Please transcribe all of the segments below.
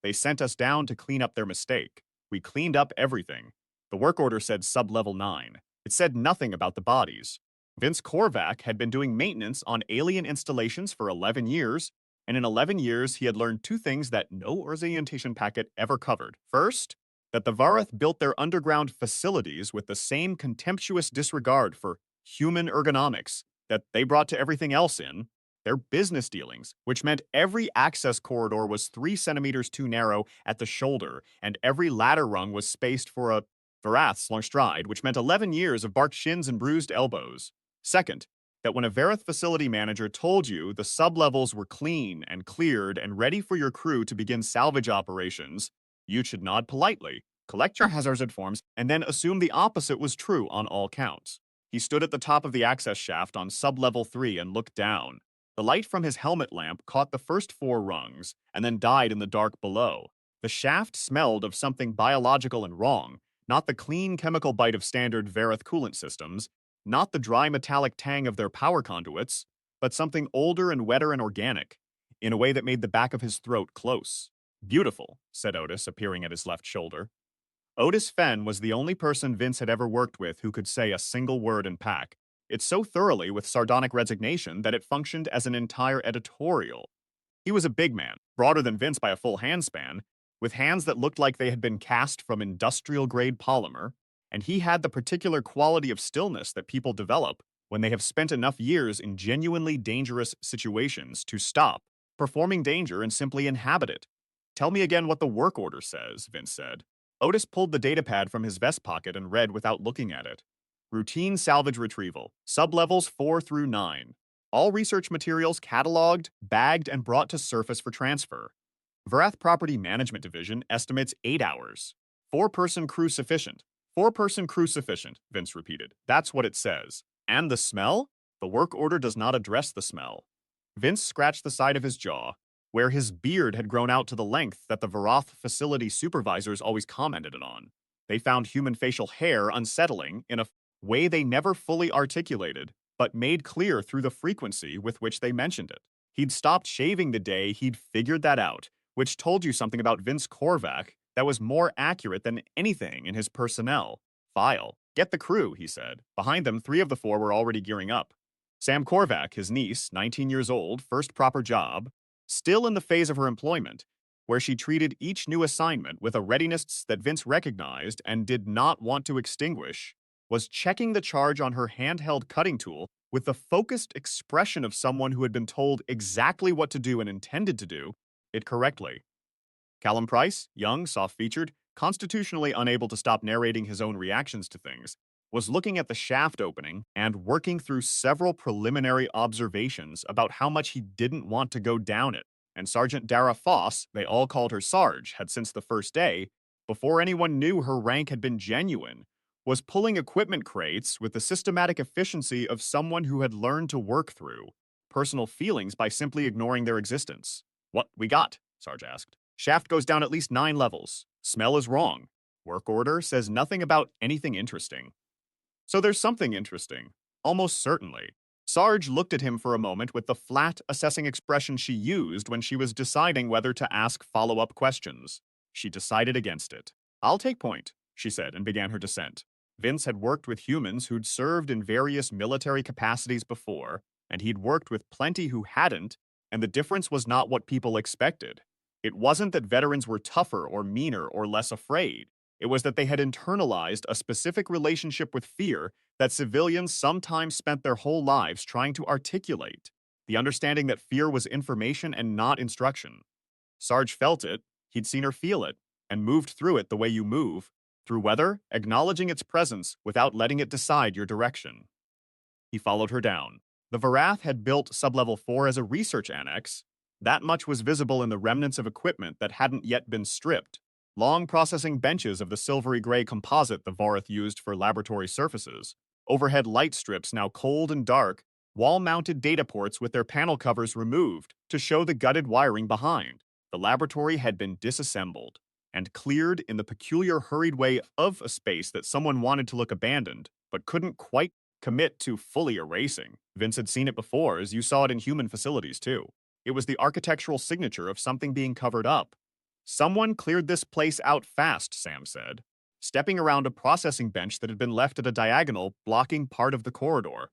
They sent us down to clean up their mistake. We cleaned up everything. The work order said sub-level 9. It said nothing about the bodies. Vince Korvac had been doing maintenance on alien installations for 11 years, and in 11 years he had learned two things that no orientation packet ever covered. First, that the Vareth built their underground facilities with the same contemptuous disregard for human ergonomics that they brought to everything else in their business dealings, which meant every access corridor was 3 centimeters too narrow at the shoulder, and every ladder rung was spaced for a Varath's long stride, which meant 11 years of barked shins and bruised elbows. Second, that when a Vareth facility manager told you the sublevels were clean and cleared and ready for your crew to begin salvage operations, you should nod politely, collect your hazard forms, and then assume the opposite was true on all counts. He stood at the top of the access shaft on sublevel 3 and looked down. The light from his helmet lamp caught the first 4 rungs, and then died in the dark below. The shaft smelled of something biological and wrong, not the clean chemical bite of standard Vareth coolant systems, not the dry metallic tang of their power conduits, but something older and wetter and organic, in a way that made the back of his throat close. Beautiful, said Otis, appearing at his left shoulder. Otis Fenn was the only person Vince had ever worked with who could say a single word in pack. It so thoroughly with sardonic resignation that it functioned as an entire editorial. He was a big man, broader than Vince by a full handspan, with hands that looked like they had been cast from industrial-grade polymer, and he had the particular quality of stillness that people develop when they have spent enough years in genuinely dangerous situations to stop performing danger and simply inhabit it. Tell me again what the work order says, Vince said. Otis pulled the datapad from his vest pocket and read without looking at it. Routine salvage retrieval, sublevels 4 through 9. All research materials cataloged, bagged, and brought to surface for transfer. Varath Property Management Division estimates 8 hours. 4-person crew sufficient. 4-person crew sufficient, Vince repeated. That's what it says. And the smell? The work order does not address the smell. Vince scratched the side of his jaw, where his beard had grown out to the length that the Varath facility supervisors always commented on. They found human facial hair unsettling in a way they never fully articulated, but made clear through the frequency with which they mentioned it. He'd stopped shaving the day he'd figured that out, which told you something about Vince Korvac that was more accurate than anything in his personnel file. Get the crew, he said. Behind them, 3 of the 4 were already gearing up. Sam Korvac, his niece, 19 years old, first proper job, still in the phase of her employment, where she treated each new assignment with a readiness that Vince recognized and did not want to extinguish, was checking the charge on her handheld cutting tool with the focused expression of someone who had been told exactly what to do and intended to do it correctly. Callum Price, young, soft-featured, constitutionally unable to stop narrating his own reactions to things, was looking at the shaft opening and working through several preliminary observations about how much he didn't want to go down it. And Sergeant Dara Foss, they all called her Sarge, had since the first day, before anyone knew her rank had been genuine, was pulling equipment crates with the systematic efficiency of someone who had learned to work through personal feelings by simply ignoring their existence. What we got? Sarge asked. Shaft goes down at least 9 levels. Smell is wrong. Work order says nothing about anything interesting. So there's something interesting. Almost certainly. Sarge looked at him for a moment with the flat, assessing expression she used when she was deciding whether to ask follow-up questions. She decided against it. I'll take point, she said, and began her descent. Vince had worked with humans who'd served in various military capacities before, and he'd worked with plenty who hadn't, and the difference was not what people expected. It wasn't that veterans were tougher or meaner or less afraid. It was that they had internalized a specific relationship with fear that civilians sometimes spent their whole lives trying to articulate. The understanding that fear was information and not instruction. Sarge felt it, he'd seen her feel it, and moved through it the way you move, through weather, acknowledging its presence without letting it decide your direction. He followed her down. The Varath had built Sublevel 4 as a research annex. That much was visible in the remnants of equipment that hadn't yet been stripped. Long processing benches of the silvery gray composite the Varath used for laboratory surfaces. Overhead light strips now cold and dark. Wall-mounted data ports with their panel covers removed to show the gutted wiring behind. The laboratory had been disassembled and cleared in the peculiar hurried way of a space that someone wanted to look abandoned, but couldn't quite commit to fully erasing. Vince had seen it before, as you saw it in human facilities too. It was the architectural signature of something being covered up. Someone cleared this place out fast, Sam said, stepping around a processing bench that had been left at a diagonal blocking part of the corridor.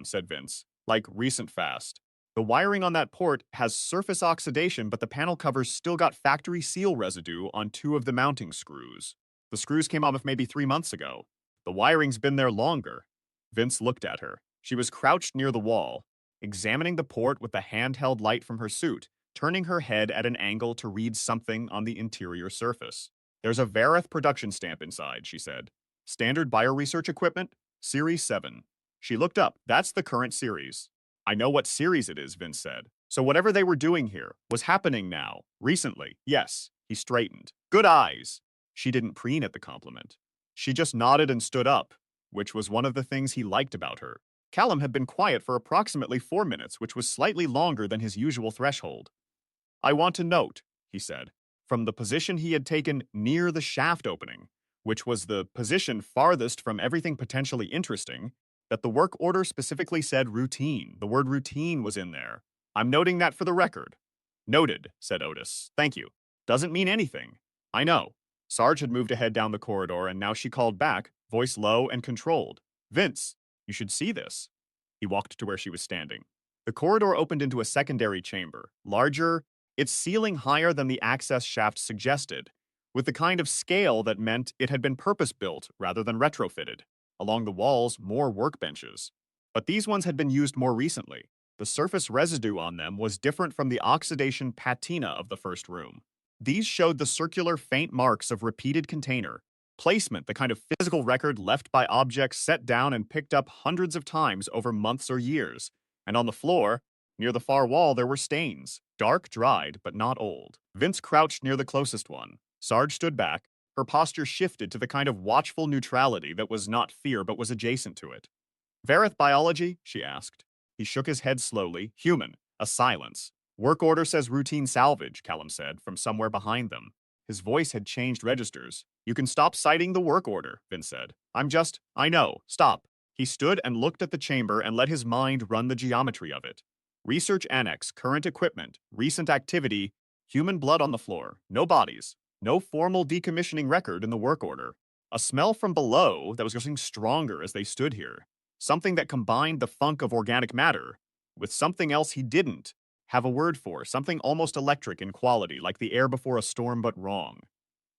Said Vince, like recent fast. The wiring on that port has surface oxidation, but the panel covers still got factory seal residue on two of the mounting screws. The screws came off maybe 3 months ago. The wiring's been there longer. Vince looked at her. She was crouched near the wall, examining the port with the handheld light from her suit, turning her head at an angle to read something on the interior surface. There's a Vareth production stamp inside, she said. Standard bioresearch equipment, Series 7. She looked up. That's the current series. I know what series it is, Vince said. So whatever they were doing here was happening now, recently. Yes, he straightened. Good eyes. She didn't preen at the compliment. She just nodded and stood up, which was one of the things he liked about her. Callum had been quiet for approximately 4 minutes, which was slightly longer than his usual threshold. I want to note, he said, from the position he had taken near the shaft opening, which was the position farthest from everything potentially interesting, that the work order specifically said routine. The word routine was in there. I'm noting that for the record. Noted, said Otis. Thank you. Doesn't mean anything. I know. Sarge had moved ahead down the corridor, and now she called back, voice low and controlled. Vince, you should see this. He walked to where she was standing. The corridor opened into a secondary chamber, larger, its ceiling higher than the access shaft suggested, with the kind of scale that meant it had been purpose-built rather than retrofitted. Along the walls, more workbenches. But these ones had been used more recently. The surface residue on them was different from the oxidation patina of the first room. These showed the circular faint marks of repeated container, placement, the kind of physical record left by objects set down and picked up hundreds of times over months or years. And on the floor, near the far wall, there were stains, dark, dried, but not old. Vince crouched near the closest one. Sarge stood back. Her posture shifted to the kind of watchful neutrality that was not fear but was adjacent to it. Vareth biology? She asked. He shook his head slowly. Human. A silence. Work order says routine salvage, Callum said, from somewhere behind them. His voice had changed registers. You can stop citing the work order, Vince said. I know. Stop. He stood and looked at the chamber and let his mind run the geometry of it. Research annex, current equipment, recent activity, human blood on the floor, no bodies. No formal decommissioning record in the work order. A smell from below that was getting stronger as they stood here. Something that combined the funk of organic matter with something else he didn't have a word for, something almost electric in quality, like the air before a storm but wrong.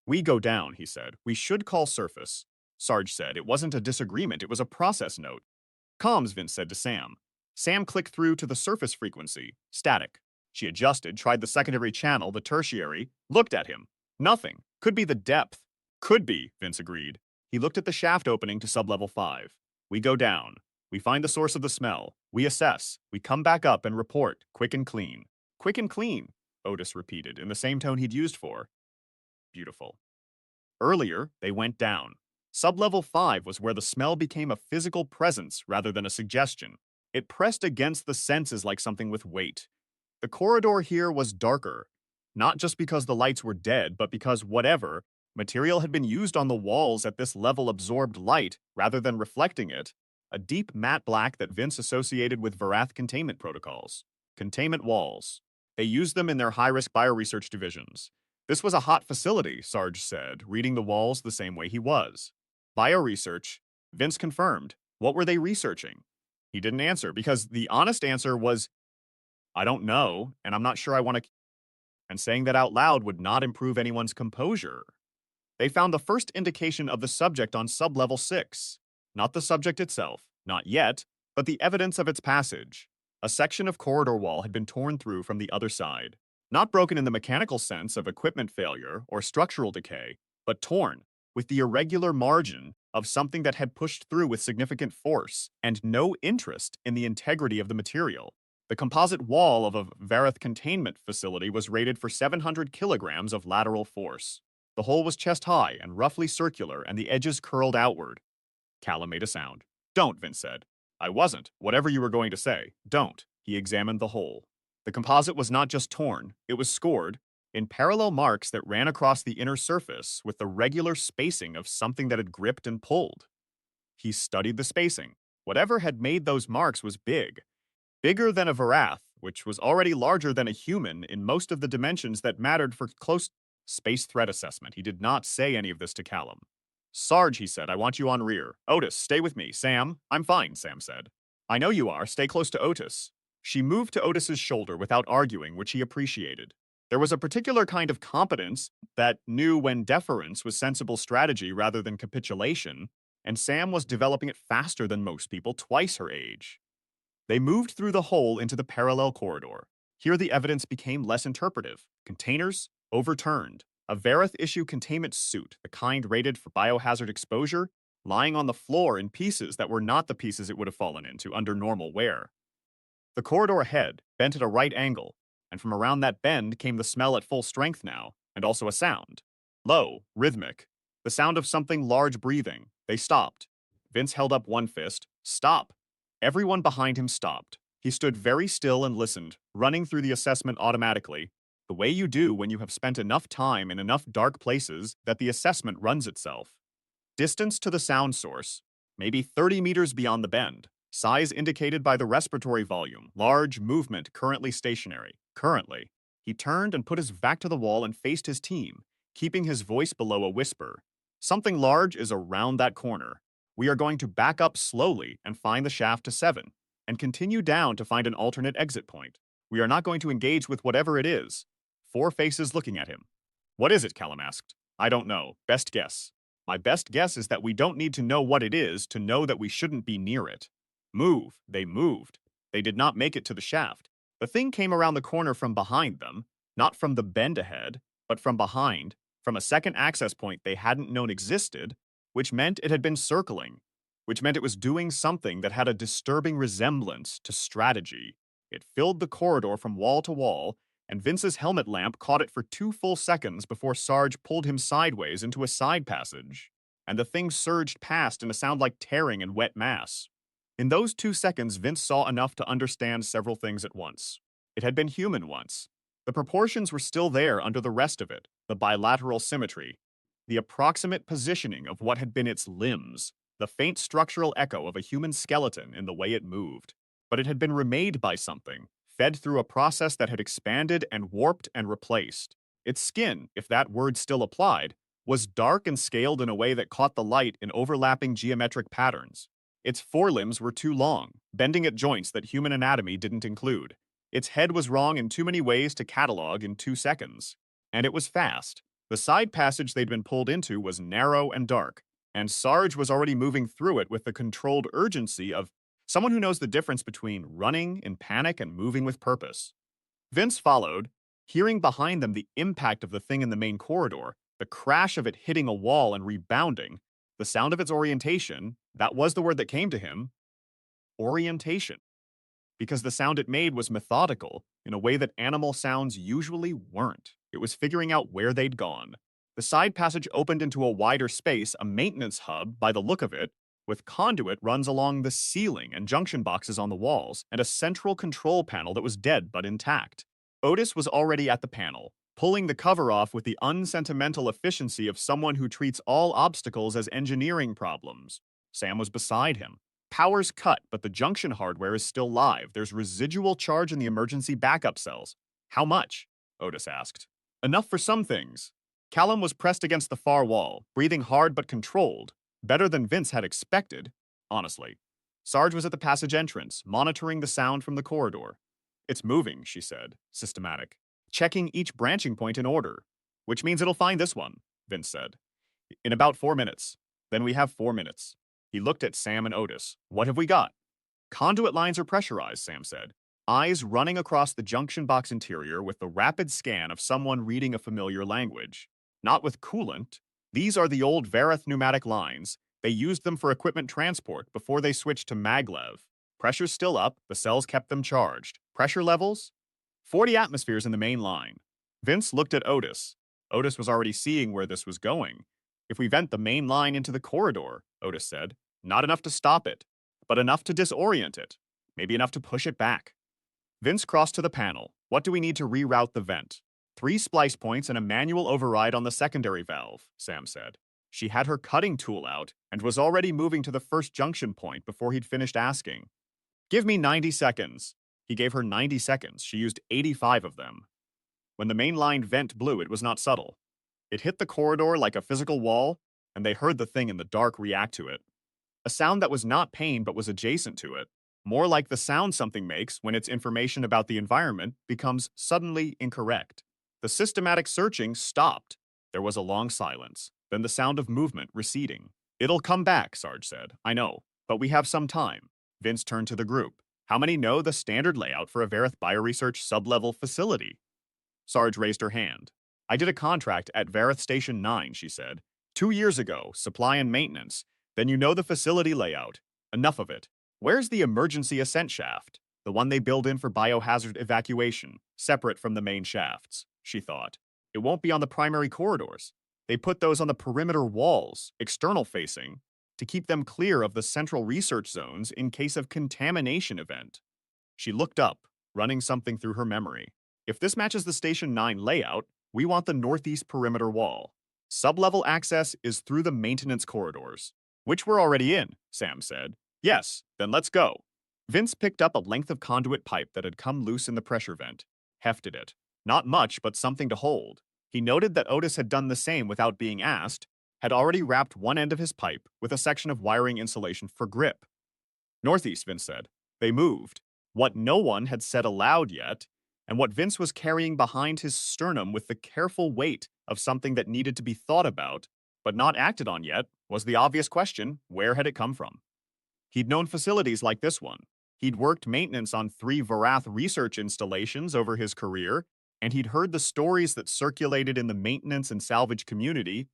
We go down, he said. We should call surface. Sarge said. It wasn't a disagreement, it was a process note. Comms, Vince said to Sam. Sam clicked through to the surface frequency. Static. She adjusted, tried the secondary channel, the tertiary, looked at him. Nothing. Could be the depth. Could be, Vince agreed. He looked at the shaft opening to sublevel 5. We go down. We find the source of the smell. We assess. We come back up and report, quick and clean. Quick and clean, Otis repeated, in the same tone he'd used for. Beautiful. Earlier, they went down. Sublevel 5 was where the smell became a physical presence rather than a suggestion. It pressed against the senses like something with weight. The corridor here was darker, not just because the lights were dead, but because whatever material had been used on the walls at this level absorbed light rather than reflecting it, a deep matte black that Vince associated with Varath containment protocols. Containment walls. They used them in their high-risk bioresearch divisions. This was a hot facility, Sarge said, reading the walls the same way he was. Bioresearch, Vince confirmed. What were they researching? He didn't answer because the honest answer was, I don't know, and I'm not sure I want to. And saying that out loud would not improve anyone's composure. They found the first indication of the subject on sublevel 6. Not the subject itself, not yet, but the evidence of its passage. A section of corridor wall had been torn through from the other side. Not broken in the mechanical sense of equipment failure or structural decay, but torn, with the irregular margin of something that had pushed through with significant force and no interest in the integrity of the material. The composite wall of a Vareth containment facility was rated for 700 kilograms of lateral force. The hole was chest-high and roughly circular, and the edges curled outward. Callum made a sound. Don't, Vince said. I wasn't. Whatever you were going to say. Don't. He examined the hole. The composite was not just torn, it was scored in parallel marks that ran across the inner surface with the regular spacing of something that had gripped and pulled. He studied the spacing. Whatever had made those marks was big. Bigger than a Varath, which was already larger than a human in most of the dimensions that mattered for close Space threat assessment. He did not say any of this to Callum. Sarge, he said, I want you on rear. Otis, stay with me. Sam, I'm fine, Sam said. I know you are. Stay close to Otis. She moved to Otis's shoulder without arguing, which he appreciated. There was a particular kind of competence that knew when deference was sensible strategy rather than capitulation, and Sam was developing it faster than most people, twice her age. They moved through the hole into the parallel corridor. Here the evidence became less interpretive. Containers overturned. A Verith issue containment suit, the kind rated for biohazard exposure, lying on the floor in pieces that were not the pieces it would have fallen into under normal wear. The corridor ahead bent at a right angle, and from around that bend came the smell at full strength now, and also a sound. Low, rhythmic. The sound of something large breathing. They stopped. Vince held up one fist. Stop. Everyone behind him stopped. He stood very still and listened, running through the assessment automatically, the way you do when you have spent enough time in enough dark places that the assessment runs itself. Distance to the sound source, maybe 30 meters beyond the bend. Size indicated by the respiratory volume, large movement currently stationary. Currently. He turned and put his back to the wall and faced his team, keeping his voice below a whisper. Something large is around that corner. We are going to back up slowly and find the shaft to 7, and continue down to find an alternate exit point. We are not going to engage with whatever it is. 4 faces looking at him. What is it? Callum asked. I don't know. Best guess. My best guess is that we don't need to know what it is to know that we shouldn't be near it. Move. They moved. They did not make it to the shaft. The thing came around the corner from behind them, not from the bend ahead, but from behind, from a second access point they hadn't known existed, which meant it had been circling, which meant it was doing something that had a disturbing resemblance to strategy. It filled the corridor from wall to wall, and Vince's helmet lamp caught it for 2 full seconds before Sarge pulled him sideways into a side passage, and the thing surged past in a sound like tearing and wet mass. In those 2 seconds, Vince saw enough to understand several things at once. It had been human once. The proportions were still there under the rest of it, the bilateral symmetry, the approximate positioning of what had been its limbs, the faint structural echo of a human skeleton in the way it moved. But it had been remade by something, fed through a process that had expanded and warped and replaced. Its skin, if that word still applied, was dark and scaled in a way that caught the light in overlapping geometric patterns. Its forelimbs were too long, bending at joints that human anatomy didn't include. Its head was wrong in too many ways to catalog in 2 seconds. And it was fast. The side passage they'd been pulled into was narrow and dark, and Sarge was already moving through it with the controlled urgency of someone who knows the difference between running in panic and moving with purpose. Vince followed, hearing behind them the impact of the thing in the main corridor, the crash of it hitting a wall and rebounding, the sound of its orientation. That was the word that came to him. Orientation. Because the sound it made was methodical in a way that animal sounds usually weren't. It was figuring out where they'd gone. The side passage opened into a wider space, a maintenance hub, by the look of it, with conduit runs along the ceiling and junction boxes on the walls, and a central control panel that was dead but intact. Otis was already at the panel, pulling the cover off with the unsentimental efficiency of someone who treats all obstacles as engineering problems. Sam was beside him. Power's cut, but the junction hardware is still live. There's residual charge in the emergency backup cells. How much? Otis asked. Enough for some things. Callum was pressed against the far wall, breathing hard but controlled. Better than Vince had expected, honestly. Sarge was at the passage entrance, monitoring the sound from the corridor. It's moving, she said, systematic. Checking each branching point in order. Which means it'll find this one, Vince said. In about 4 minutes. Then we have 4 minutes. He looked at Sam and Otis. What have we got? Conduit lines are pressurized, Sam said. Eyes running across the junction box interior with the rapid scan of someone reading a familiar language. Not with coolant. These are the old Verith pneumatic lines. They used them for equipment transport before they switched to maglev. Pressure's still up, the cells kept them charged. Pressure levels? 40 atmospheres in the main line. Vince looked at Otis. Otis was already seeing where this was going. If we vent the main line into the corridor, Otis said, not enough to stop it, but enough to disorient it. Maybe enough to push it back. Vince crossed to the panel. What do we need to reroute the vent? 3 splice points and a manual override on the secondary valve, Sam said. She had her cutting tool out and was already moving to the first junction point before he'd finished asking. Give me 90 seconds. He gave her 90 seconds. She used 85 of them. When the main line vent blew, it was not subtle. It hit the corridor like a physical wall, and they heard the thing in the dark react to it. A sound that was not pain but was adjacent to it, more like the sound something makes when its information about the environment becomes suddenly incorrect. The systematic searching stopped. There was a long silence, then the sound of movement receding. It'll come back, Sarge said. I know, but we have some time. Vince turned to the group. How many know the standard layout for a Verith Bioresearch sub-level facility? Sarge raised her hand. I did a contract at Verith Station 9, she said. 2 years ago, supply and maintenance. Then you know the facility layout. Enough of it. Where's the emergency ascent shaft? The one they build in for biohazard evacuation, separate from the main shafts, she thought. It won't be on the primary corridors. They put those on the perimeter walls, external facing, to keep them clear of the central research zones in case of contamination event. She looked up, running something through her memory. If this matches the Station 9 layout, we want the northeast perimeter wall. Sublevel access is through the maintenance corridors, which we're already in, Sam said. Yes, then let's go. Vince picked up a length of conduit pipe that had come loose in the pressure vent, hefted it. Not much, but something to hold. He noted that Otis had done the same without being asked, had already wrapped one end of his pipe with a section of wiring insulation for grip. Northeast, Vince said. They moved. What no one had said aloud yet, and what Vince was carrying behind his sternum with the careful weight of something that needed to be thought about, but not acted on yet, was the obvious question, where had it come from? He'd known facilities like this one. He'd worked maintenance on 3 Varath research installations over his career, and he'd heard the stories that circulated in the maintenance and salvage community,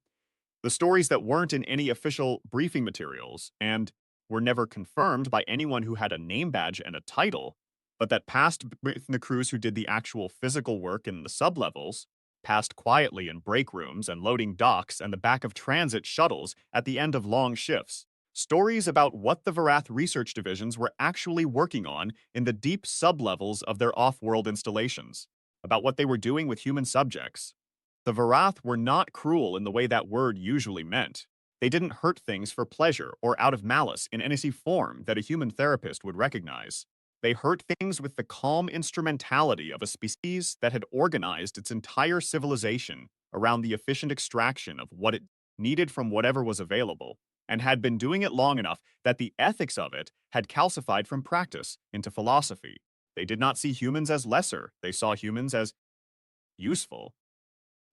the stories that weren't in any official briefing materials, and were never confirmed by anyone who had a name badge and a title, but that passed within the crews who did the actual physical work in the sublevels, passed quietly in break rooms and loading docks and the back of transit shuttles at the end of long shifts. Stories about what the Varath research divisions were actually working on in the deep sublevels of their off-world installations, about what they were doing with human subjects. The Varath were not cruel in the way that word usually meant. They didn't hurt things for pleasure or out of malice in any form that a human therapist would recognize. They hurt things with the calm instrumentality of a species that had organized its entire civilization around the efficient extraction of what it needed from whatever was available, and had been doing it long enough that the ethics of it had calcified from practice into philosophy. They did not see humans as lesser, they saw humans as useful.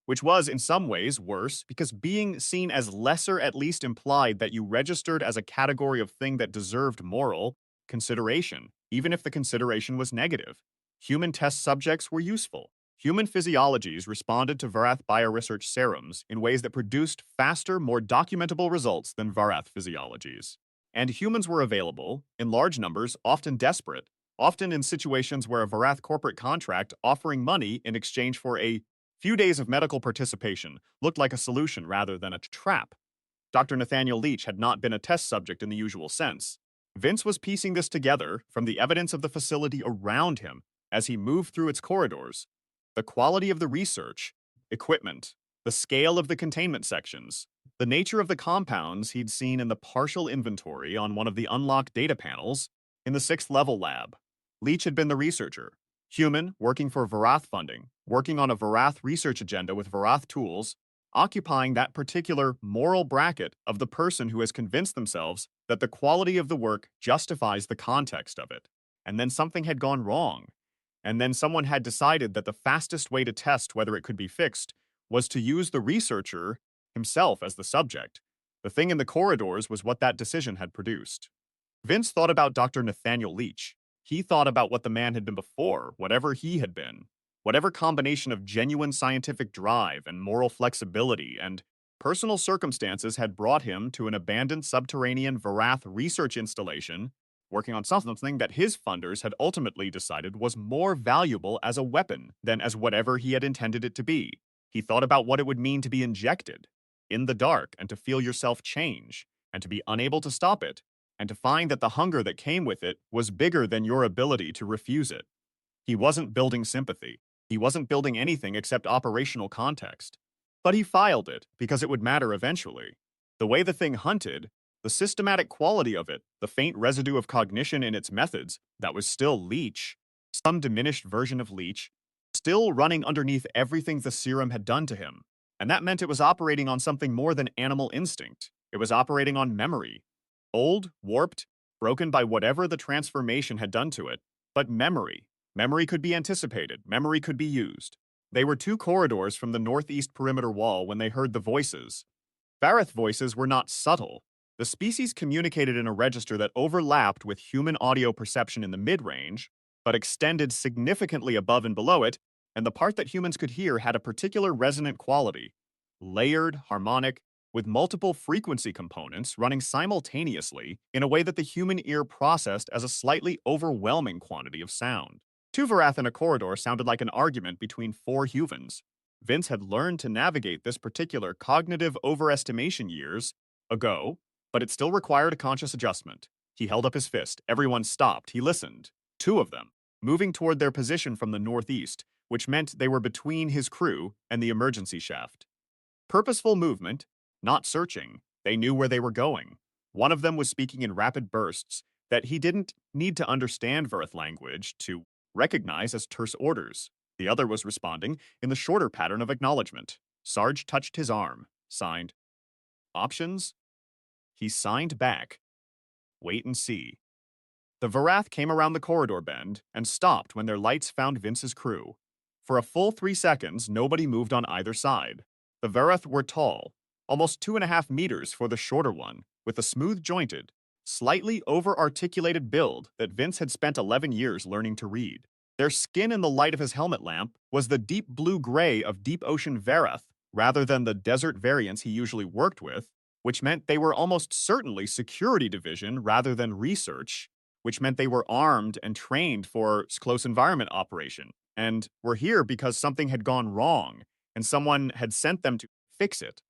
Which was, in some ways, worse, because being seen as lesser at least implied that you registered as a category of thing that deserved moral consideration, even if the consideration was negative. Human test subjects were useful. Human physiologies responded to Varath bioresearch serums in ways that produced faster, more documentable results than Varath physiologies. And humans were available, in large numbers, often desperate, often in situations where a Varath corporate contract offering money in exchange for a few days of medical participation looked like a solution rather than a trap. Dr. Nathaniel Leach had not been a test subject in the usual sense. Vince was piecing this together from the evidence of the facility around him as he moved through its corridors. The quality of the research, equipment, the scale of the containment sections, the nature of the compounds he'd seen in the partial inventory on one of the unlocked data panels in the 6th level lab. Leach had been the researcher. Human, working for Varath funding, working on a Varath research agenda with Varath tools, occupying that particular moral bracket of the person who has convinced themselves that the quality of the work justifies the context of it. And then something had gone wrong. And then someone had decided that the fastest way to test whether it could be fixed was to use the researcher himself as the subject. The thing in the corridors was what that decision had produced. Vince thought about Dr. Nathaniel Leach. He thought about what the man had been before, whatever he had been. Whatever combination of genuine scientific drive and moral flexibility and personal circumstances had brought him to an abandoned subterranean Varath research installation, working on something that his funders had ultimately decided was more valuable as a weapon than as whatever he had intended it to be. He thought about what it would mean to be injected, in the dark, and to feel yourself change, and to be unable to stop it, and to find that the hunger that came with it was bigger than your ability to refuse it. He wasn't building sympathy. He wasn't building anything except operational context. But he filed it because it would matter eventually. The way the thing hunted, the systematic quality of it, the faint residue of cognition in its methods, that was still Leach, some diminished version of Leach, still running underneath everything the serum had done to him. And that meant it was operating on something more than animal instinct. It was operating on memory. Old, warped, broken by whatever the transformation had done to it, but memory. Memory could be anticipated. Memory could be used. They were 2 corridors from the northeast perimeter wall when they heard the voices. Vareth voices were not subtle. The species communicated in a register that overlapped with human audio perception in the mid-range, but extended significantly above and below it, and the part that humans could hear had a particular resonant quality. Layered, harmonic, with multiple frequency components running simultaneously in a way that the human ear processed as a slightly overwhelming quantity of sound. 2 Varath in a corridor sounded like an argument between 4 humans. Vince had learned to navigate this particular cognitive overestimation years ago, but it still required a conscious adjustment. He held up his fist. Everyone stopped. He listened. 2 of them, moving toward their position from the northeast, which meant they were between his crew and the emergency shaft. Purposeful movement, not searching. They knew where they were going. One of them was speaking in rapid bursts that he didn't need to understand Verth language to recognize as terse orders. The other was responding in the shorter pattern of acknowledgement. Sarge touched his arm. Signed. Options? He signed back. Wait and see. The Varath came around the corridor bend and stopped when their lights found Vince's crew. For a full 3 seconds, nobody moved on either side. The Varath were tall, almost 2.5 meters for the shorter one, with a smooth-jointed, slightly over-articulated build that Vince had spent 11 years learning to read. Their skin in the light of his helmet lamp was the deep blue-gray of deep ocean Varath, rather than the desert variants he usually worked with, which meant they were almost certainly security division rather than research, which meant they were armed and trained for close environment operation, and were here because something had gone wrong, and someone had sent them to fix it.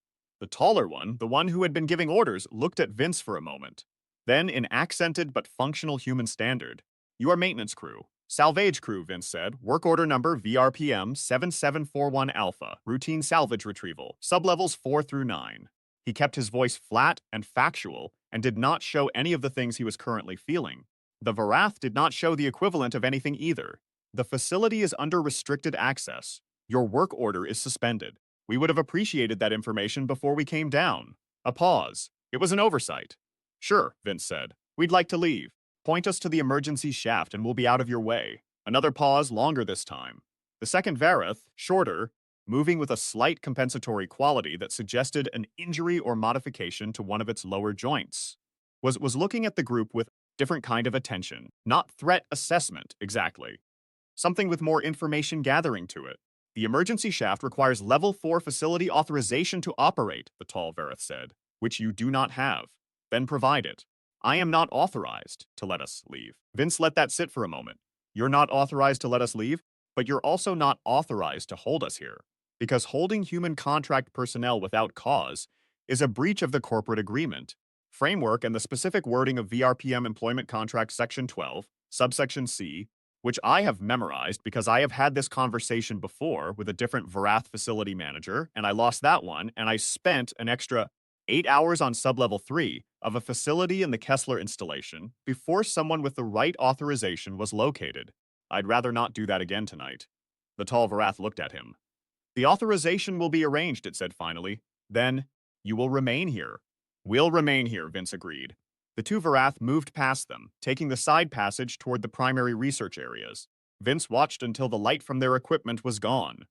The taller one, the one who had been giving orders, looked at Vince for a moment. Then, in accented but functional human standard, "You are maintenance crew. Salvage crew," Vince said. "Work order number VRPM 7741 Alpha. Routine salvage retrieval. Sublevels 4 through 9. He kept his voice flat and factual and did not show any of the things he was currently feeling. The Varath did not show the equivalent of anything either. "The facility is under restricted access. Your work order is suspended. We would have appreciated that information before we came down." A pause. It was an oversight. "Sure," Vince said. "We'd like to leave. Point us to the emergency shaft and we'll be out of your way." Another pause, longer this time. The second Varath, shorter, moving with a slight compensatory quality that suggested an injury or modification to one of its lower joints, was looking at the group with different kind of attention. Not threat assessment, exactly. Something with more information gathering to it. "The emergency shaft requires level 4 facility authorization to operate," the tall Varath said, "which you do not have. Then provide it. I am not authorized to let us leave." Vince let that sit for a moment. "You're not authorized to let us leave, but you're also not authorized to hold us here. Because holding human contract personnel without cause is a breach of the corporate agreement, framework, and the specific wording of VRPM Employment Contract Section 12, subsection C, which I have memorized because I have had this conversation before with a different Varath facility manager, and I lost that one, and I spent an extra 8 hours on sublevel 3 of a facility in the Kessler installation before someone with the right authorization was located. I'd rather not do that again tonight." The tall Varath looked at him. "The authorization will be arranged," it said finally. "Then, you will remain here." "We'll remain here," Vince agreed. The 2 Varath moved past them, taking the side passage toward the primary research areas. Vince watched until the light from their equipment was gone.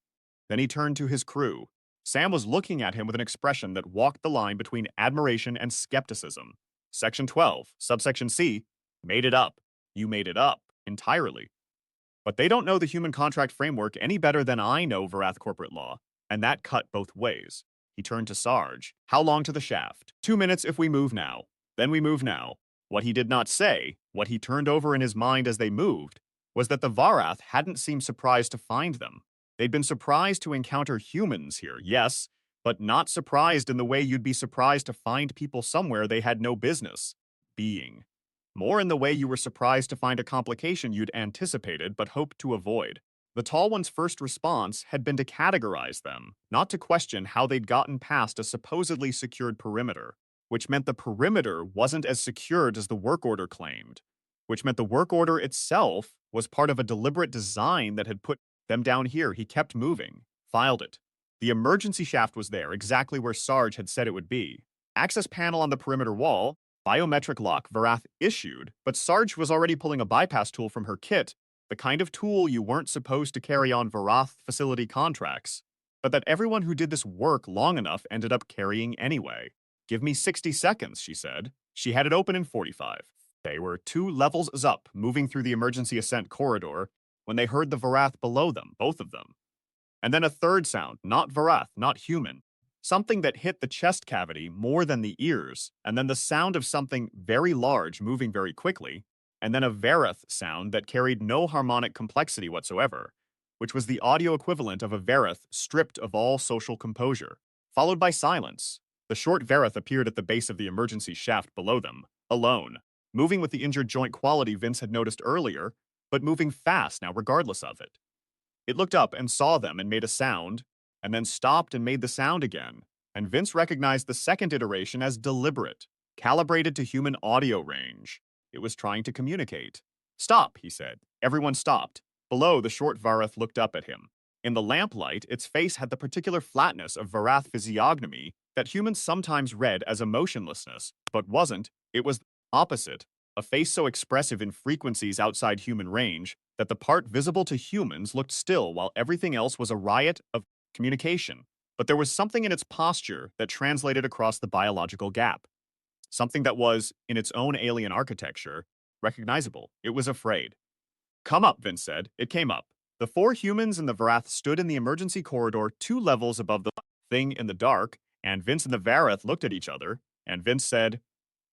Then he turned to his crew. Sam was looking at him with an expression that walked the line between admiration and skepticism. "Section 12, subsection C, made it up. You made it up, entirely. But they don't know the human contract framework any better than I know Varath corporate law, and that cut both ways." He turned to Sarge. "How long to the shaft?" 2 minutes if we move now. Then we move now." What he did not say, what he turned over in his mind as they moved, was that the Varath hadn't seemed surprised to find them. They'd been surprised to encounter humans here, yes, but not surprised in the way you'd be surprised to find people somewhere they had no business being. More in the way you were surprised to find a complication you'd anticipated but hoped to avoid. The tall one's first response had been to categorize them, not to question how they'd gotten past a supposedly secured perimeter, which meant the perimeter wasn't as secured as the work order claimed, which meant the work order itself was part of a deliberate design that had put them down here. He kept moving, filed it. The emergency shaft was there, exactly where Sarge had said it would be. Access panel on the perimeter wall, biometric lock Varath issued, but Sarge was already pulling a bypass tool from her kit, the kind of tool you weren't supposed to carry on Varath facility contracts, but that everyone who did this work long enough ended up carrying anyway. Give me 60 seconds, she said. She had it open in 45. They were 2 levels up, moving through the emergency ascent corridor, when they heard the Varath below them, both of them. And then a third sound, not Varath, not human. Something that hit the chest cavity more than the ears, and then the sound of something very large moving very quickly, and then a Vareth sound that carried no harmonic complexity whatsoever, which was the audio equivalent of a Vareth stripped of all social composure, followed by silence. The short Vareth appeared at the base of the emergency shaft below them, alone, moving with the injured joint quality Vince had noticed earlier, but moving fast now regardless of it. It looked up and saw them and made a sound, and then stopped and made the sound again, and Vince recognized the second iteration as deliberate, calibrated to human audio range. It was trying to communicate. Stop, he said. Everyone stopped. Below, the short Varath looked up at him. In the lamplight, its face had the particular flatness of Varath physiognomy that humans sometimes read as emotionlessness, but wasn't. It was the opposite, a face so expressive in frequencies outside human range that the part visible to humans looked still while everything else was a riot of communication. But there was something in its posture that translated across the biological gap. Something that was, in its own alien architecture, recognizable. It was afraid. Come up, Vince said. It came up. The 4 humans and the Varath stood in the emergency corridor 2 levels above the thing in the dark, and Vince and the Varath looked at each other, and Vince said,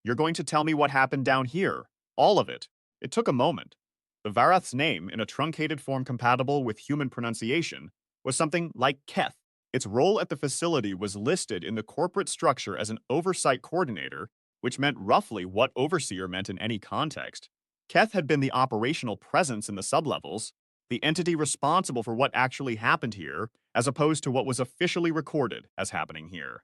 "You're going to tell me what happened down here. All of it." It took a moment. The Varath's name, in a truncated form compatible with human pronunciation, was something like Keth. Its role at the facility was listed in the corporate structure as an oversight coordinator, which meant roughly what overseer meant in any context. Keth had been the operational presence in the sublevels, the entity responsible for what actually happened here, as opposed to what was officially recorded as happening here.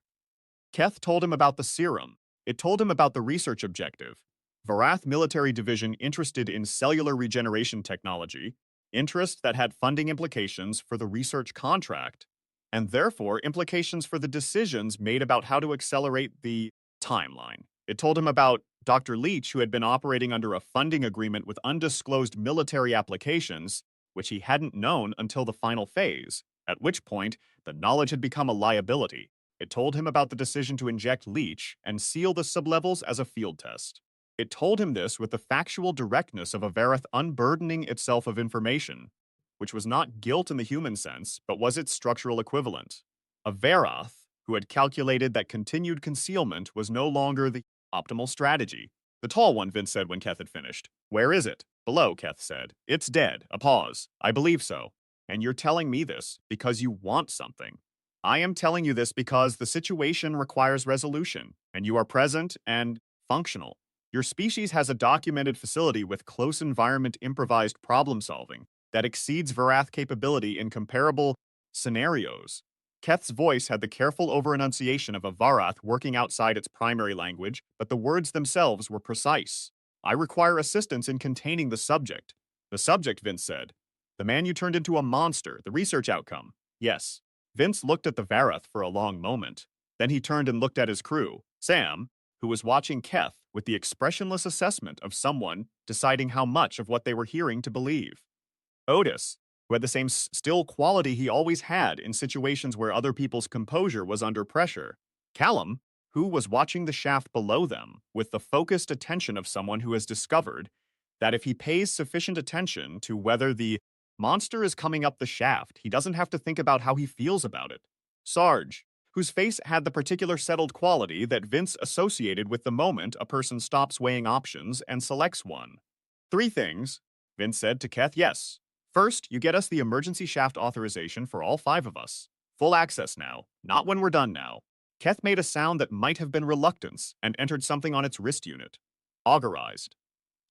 Keth told him about the serum. It told him about the research objective. Varath Military Division interested in cellular regeneration technology, interest that had funding implications for the research contract, and therefore implications for the decisions made about how to accelerate the timeline. It told him about Dr. Leach, who had been operating under a funding agreement with undisclosed military applications, which he hadn't known until the final phase, at which point the knowledge had become a liability. It told him about the decision to inject Leach and seal the sublevels as a field test. It told him this with the factual directness of a Vareth unburdening itself of information, which was not guilt in the human sense, but was its structural equivalent. A Varath who had calculated that continued concealment was no longer the optimal strategy. The tall one, Vince said when Keth had finished. Where is it? Below, Keth said. It's dead. A pause. I believe so. And you're telling me this because you want something. I am telling you this because the situation requires resolution, and you are present and functional. Your species has a documented facility with close environment improvised problem solving that exceeds Varath capability in comparable scenarios. Keth's voice had the careful over-enunciation of a Varath working outside its primary language, but the words themselves were precise. I require assistance in containing the subject. The subject, Vince said. The man you turned into a monster, the research outcome. Yes. Vince looked at the Varath for a long moment. Then he turned and looked at his crew, Sam, who was watching Keth with the expressionless assessment of someone deciding how much of what they were hearing to believe. Otis, who had the same still quality he always had in situations where other people's composure was under pressure. Callum, who was watching the shaft below them with the focused attention of someone who has discovered that if he pays sufficient attention to whether the monster is coming up the shaft, he doesn't have to think about how he feels about it. Sarge, whose face had the particular settled quality that Vince associated with the moment a person stops weighing options and selects one. 3 things, Vince said to Keth, yes. First, you get us the emergency shaft authorization for all 5 of us. Full access now, not when we're done now. Keth made a sound that might have been reluctance and entered something on its wrist unit. Augurized.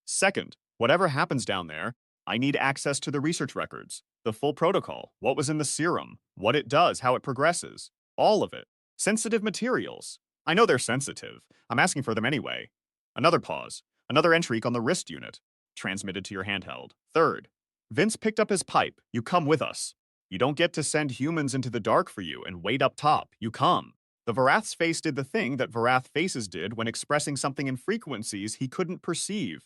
Second, whatever happens down there, I need access to the research records, the full protocol, what was in the serum, what it does, how it progresses, all of it. Sensitive materials. I know they're sensitive. I'm asking for them anyway. Another pause. Another entry on the wrist unit. Transmitted to your handheld. Third, Vince picked up his pipe. You come with us. You don't get to send humans into the dark for you and wait up top. You come. The Varath's face did the thing that Varath faces did when expressing something in frequencies he couldn't perceive.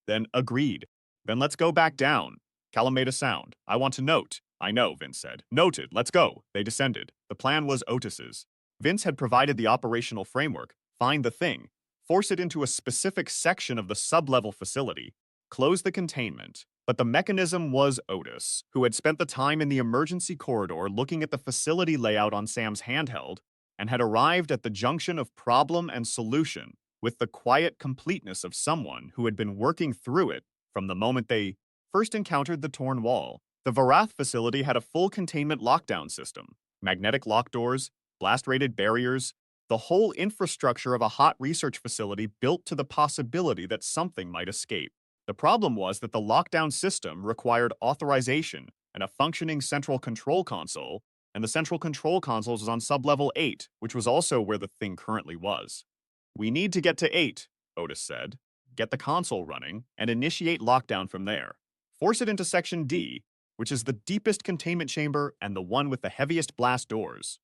Then agreed. Then let's go back down. Callum made a sound. I want to note. I know, Vince said. Noted. Let's go. They descended. The plan was Otis's. Vince had provided the operational framework. Find the thing. Force it into a specific section of the sub-level facility. Close the containment. But the mechanism was Otis, who had spent the time in the emergency corridor looking at the facility layout on Sam's handheld and had arrived at the junction of problem and solution with the quiet completeness of someone who had been working through it from the moment they first encountered the torn wall. The Varath facility had a full containment lockdown system, magnetic lock doors, blast-rated barriers, the whole infrastructure of a hot research facility built to the possibility that something might escape. The problem was that the lockdown system required authorization and a functioning central control console, and the central control console was on sublevel 8, which was also where the thing currently was. We need to get to 8, Otis said. Get the console running, and initiate lockdown from there. Force it into Section D, which is the deepest containment chamber and the one with the heaviest blast doors.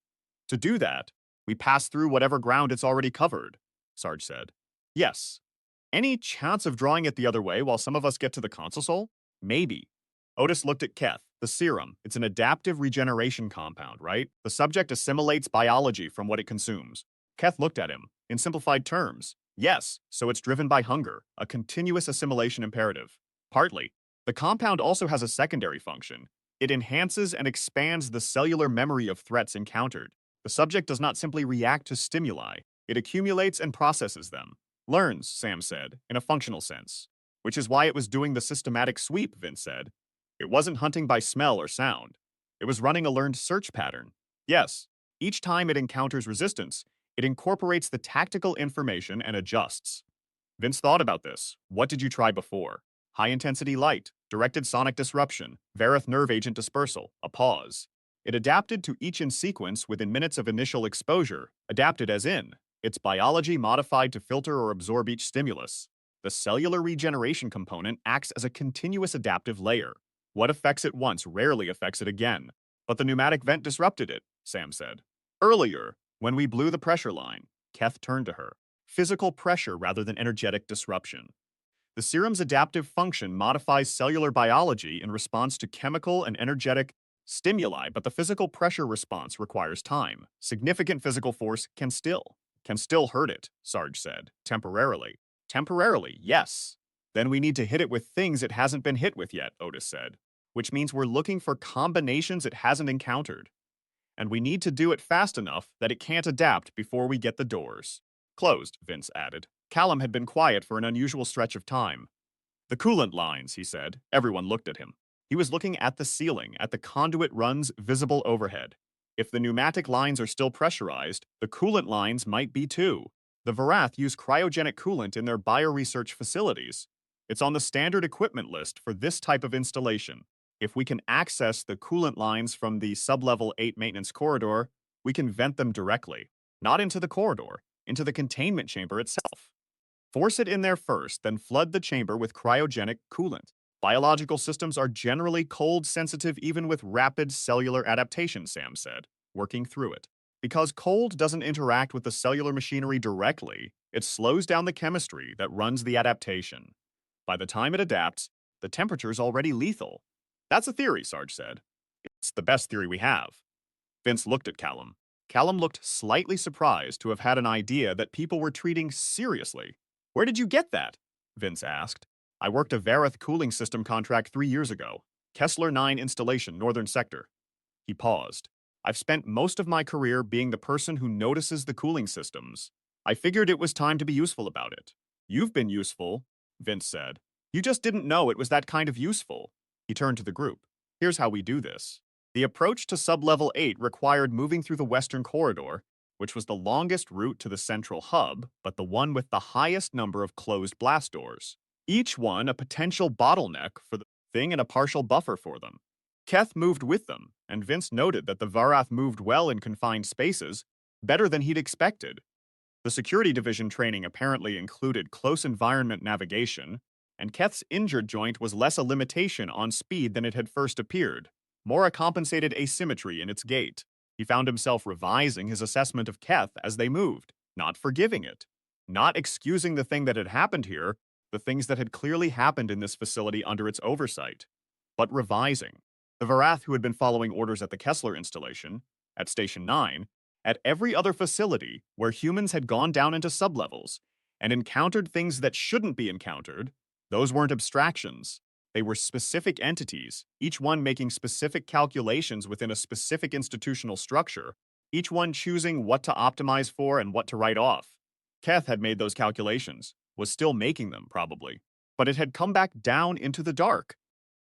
To do that, we pass through whatever ground it's already covered, Sarge said. Yes. Any chance of drawing it the other way while some of us get to the console? Maybe. Otis looked at Keth. The serum. It's an adaptive regeneration compound, right? The subject assimilates biology from what it consumes. Keth looked at him. In simplified terms, yes, so it's driven by hunger, a continuous assimilation imperative. Partly. The compound also has a secondary function. It enhances and expands the cellular memory of threats encountered. The subject does not simply react to stimuli. It accumulates and processes them. Learns, Sam said, in a functional sense. Which is why it was doing the systematic sweep, Vince said. It wasn't hunting by smell or sound. It was running a learned search pattern. Yes, each time it encounters resistance, it incorporates the tactical information and adjusts. Vince thought about this. What did you try before? High-intensity light, directed sonic disruption, Varith nerve agent dispersal, a pause. It adapted to each in sequence within minutes of initial exposure, adapted as in, its biology modified to filter or absorb each stimulus. The cellular regeneration component acts as a continuous adaptive layer. What affects it once rarely affects it again. But the pneumatic vent disrupted it, Sam said. Earlier, when we blew the pressure line, Keth turned to her. Physical pressure rather than energetic disruption. The serum's adaptive function modifies cellular biology in response to chemical and energetic stimuli, but the physical pressure response requires time. Significant physical force can still hurt it, Sarge said, temporarily. Temporarily, yes. Then we need to hit it with things it hasn't been hit with yet, Otis said, which means we're looking for combinations it hasn't encountered. And we need to do it fast enough that it can't adapt before we get the doors closed, Vince added. Callum had been quiet for an unusual stretch of time. The coolant lines, he said. Everyone looked at him. He was looking at the ceiling, at the conduit runs visible overhead. If the pneumatic lines are still pressurized, the coolant lines might be too. The Varath use cryogenic coolant in their bioresearch facilities. It's on the standard equipment list for this type of installation. If we can access the coolant lines from the sublevel 8 maintenance corridor, we can vent them directly. Not into the corridor, into the containment chamber itself. Force it in there first, then flood the chamber with cryogenic coolant. Biological systems are generally cold-sensitive even with rapid cellular adaptation, Sam said, working through it. Because cold doesn't interact with the cellular machinery directly, it slows down the chemistry that runs the adaptation. By the time it adapts, the temperature's already lethal. That's a theory, Sarge said. It's the best theory we have. Vince looked at Callum. Callum looked slightly surprised to have had an idea that people were treating seriously. Where did you get that? Vince asked. I worked a Varith cooling system contract 3 years ago. Kessler 9 installation, Northern Sector. He paused. I've spent most of my career being the person who notices the cooling systems. I figured it was time to be useful about it. You've been useful, Vince said. You just didn't know it was that kind of useful. He turned to the group. Here's how we do this. The approach to sublevel 8 required moving through the western corridor, which was the longest route to the central hub, but the one with the highest number of closed blast doors. Each one a potential bottleneck for the thing and a partial buffer for them. Keth moved with them, and Vince noted that the Varath moved well in confined spaces, better than he'd expected. The security division training apparently included close environment navigation, and Keth's injured joint was less a limitation on speed than it had first appeared. Mora compensated asymmetry in its gait. He found himself revising his assessment of Keth as they moved, not forgiving it, not excusing the thing that had happened here, the things that had clearly happened in this facility under its oversight, but revising. The Varath who had been following orders at the Kessler installation, at Station 9, at every other facility where humans had gone down into sublevels and encountered things that shouldn't be encountered, those weren't abstractions. They were specific entities, each one making specific calculations within a specific institutional structure, each one choosing what to optimize for and what to write off. Keth had made those calculations, was still making them, probably, but it had come back down into the dark.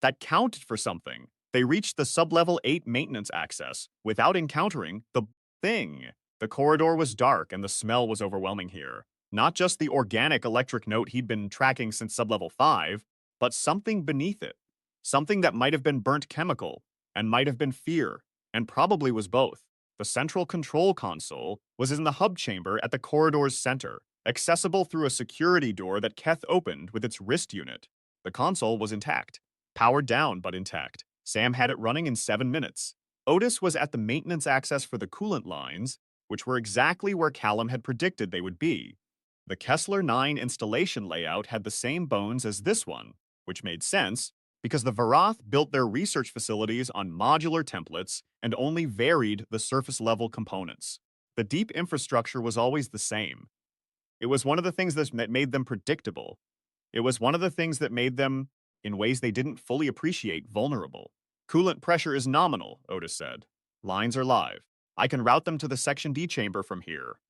That counted for something. They reached the sublevel 8 maintenance access without encountering the thing. The corridor was dark and the smell was overwhelming here. Not just the organic electric note he'd been tracking since sublevel 5, but something beneath it. Something that might have been burnt chemical, and might have been fear, and probably was both. The central control console was in the hub chamber at the corridor's center, accessible through a security door that Keth opened with its wrist unit. The console was intact, powered down but intact. Sam had it running in 7 minutes. Otis was at the maintenance access for the coolant lines, which were exactly where Callum had predicted they would be. The Kessler 9 installation layout had the same bones as this one, which made sense because the Varath built their research facilities on modular templates and only varied the surface-level components. The deep infrastructure was always the same. It was one of the things that made them predictable. It was one of the things that made them, in ways they didn't fully appreciate, vulnerable. Coolant pressure is nominal, Otis said. Lines are live. I can route them to the Section D chamber from here.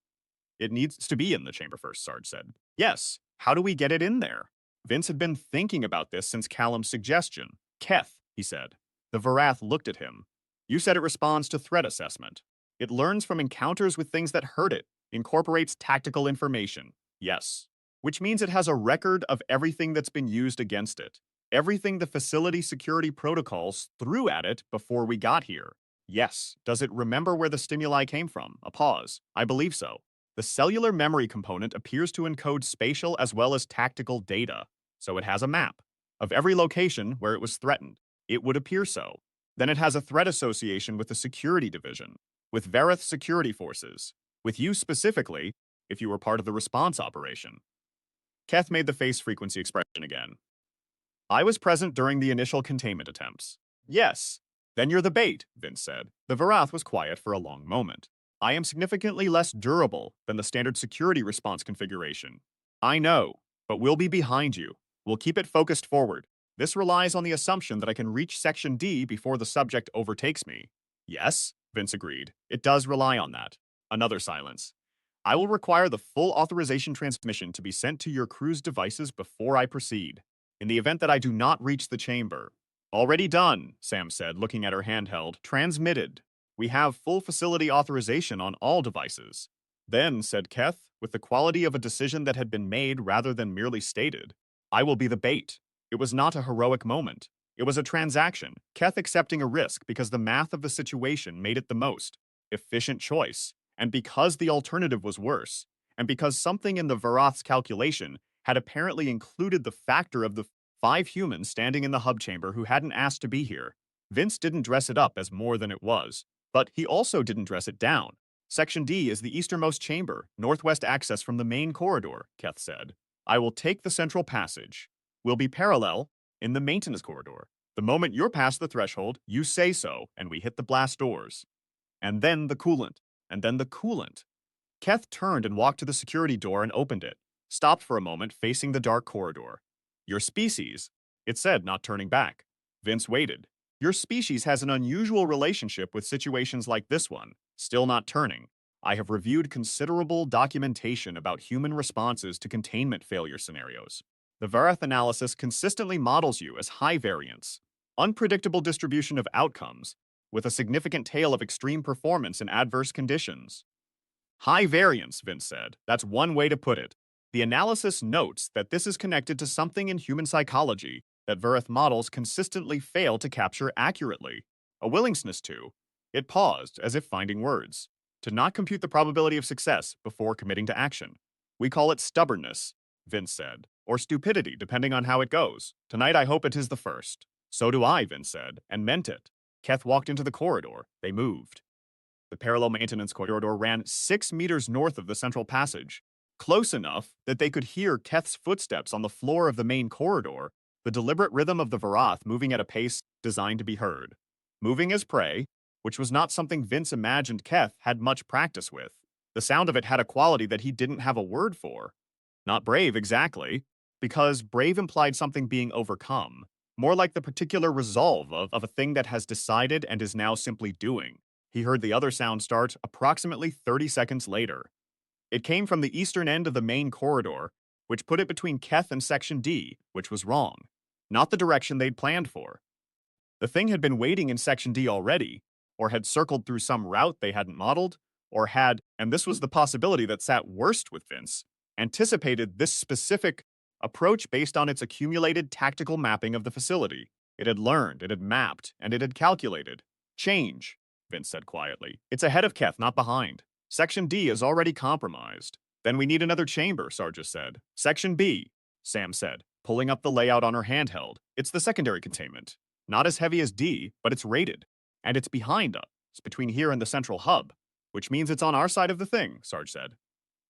It needs to be in the chamber first, Sarge said. Yes. How do we get it in there? Vince had been thinking about this since Callum's suggestion. Keth, he said. The Varath looked at him. You said it responds to threat assessment. It learns from encounters with things that hurt it, incorporates tactical information. Yes. Which means it has a record of everything that's been used against it. Everything the facility security protocols threw at it before we got here. Yes. Does it remember where the stimuli came from? A pause. I believe so. The cellular memory component appears to encode spatial as well as tactical data, so it has a map of every location where it was threatened. It would appear so. Then it has a threat association with the security division, with Verith security forces, with you specifically, if you were part of the response operation. Keth made the face frequency expression again. I was present during the initial containment attempts. Yes. Then you're the bait, Vince said. The Varath was quiet for a long moment. I am significantly less durable than the standard security response configuration. I know, but we'll be behind you. We'll keep it focused forward. This relies on the assumption that I can reach Section D before the subject overtakes me. Yes, Vince agreed. It does rely on that. Another silence. I will require the full authorization transmission to be sent to your crew's devices before I proceed, in the event that I do not reach the chamber. Already done, Sam said, looking at her handheld. Transmitted. We have full facility authorization on all devices. Then, said Keth, with the quality of a decision that had been made rather than merely stated, I will be the bait. It was not a heroic moment. It was a transaction, Keth accepting a risk because the math of the situation made it the most efficient choice, and because the alternative was worse, and because something in the Varath's calculation had apparently included the factor of the 5 humans standing in the hub chamber who hadn't asked to be here. Vince didn't dress it up as more than it was, but he also didn't dress it down. Section D is the easternmost chamber, northwest access from the main corridor, Keth said. I will take the central passage. We'll be parallel in the maintenance corridor. The moment you're past the threshold, you say so, and we hit the blast doors. And then the coolant. And then the coolant. Keth turned and walked to the security door and opened it, stopped for a moment facing the dark corridor. Your species, it said, not turning back. Vince waited. Your species has an unusual relationship with situations like this one, still not turning. I have reviewed considerable documentation about human responses to containment failure scenarios. The Varath analysis consistently models you as high variance, unpredictable distribution of outcomes, with a significant tail of extreme performance in adverse conditions. High variance, Vince said. That's one way to put it. The analysis notes that this is connected to something in human psychology that Varath models consistently fail to capture accurately. A willingness to. It paused, as if finding words. To not compute the probability of success before committing to action. We call it stubbornness, Vince said, or stupidity, depending on how it goes. Tonight I hope it is the first. So do I, Vince said, and meant it. Keth walked into the corridor. They moved. The parallel maintenance corridor ran 6 meters north of the central passage, close enough that they could hear Keth's footsteps on the floor of the main corridor, the deliberate rhythm of the Varath moving at a pace designed to be heard. Moving as prey, which was not something Vince imagined Keth had much practice with. The sound of it had a quality that he didn't have a word for. Not brave, exactly, because brave implied something being overcome, more like the particular resolve of a thing that has decided and is now simply doing. He heard the other sound start approximately 30 seconds later. It came from the eastern end of the main corridor, which put it between Keth and Section D, which was wrong. Not the direction they'd planned for. The thing had been waiting in Section D already, or had circled through some route they hadn't modeled, or had, and this was the possibility that sat worst with Vince, anticipated this specific approach based on its accumulated tactical mapping of the facility. It had learned, it had mapped, and it had calculated. Change, Vince said quietly. It's ahead of Keth, not behind. Section D is already compromised. Then we need another chamber, Sarja said. Section B, Sam said, pulling up the layout on her handheld. It's the secondary containment. Not as heavy as D, but it's rated. And it's behind us. It's between here and the central hub, which means it's on our side of the thing, Sarge said.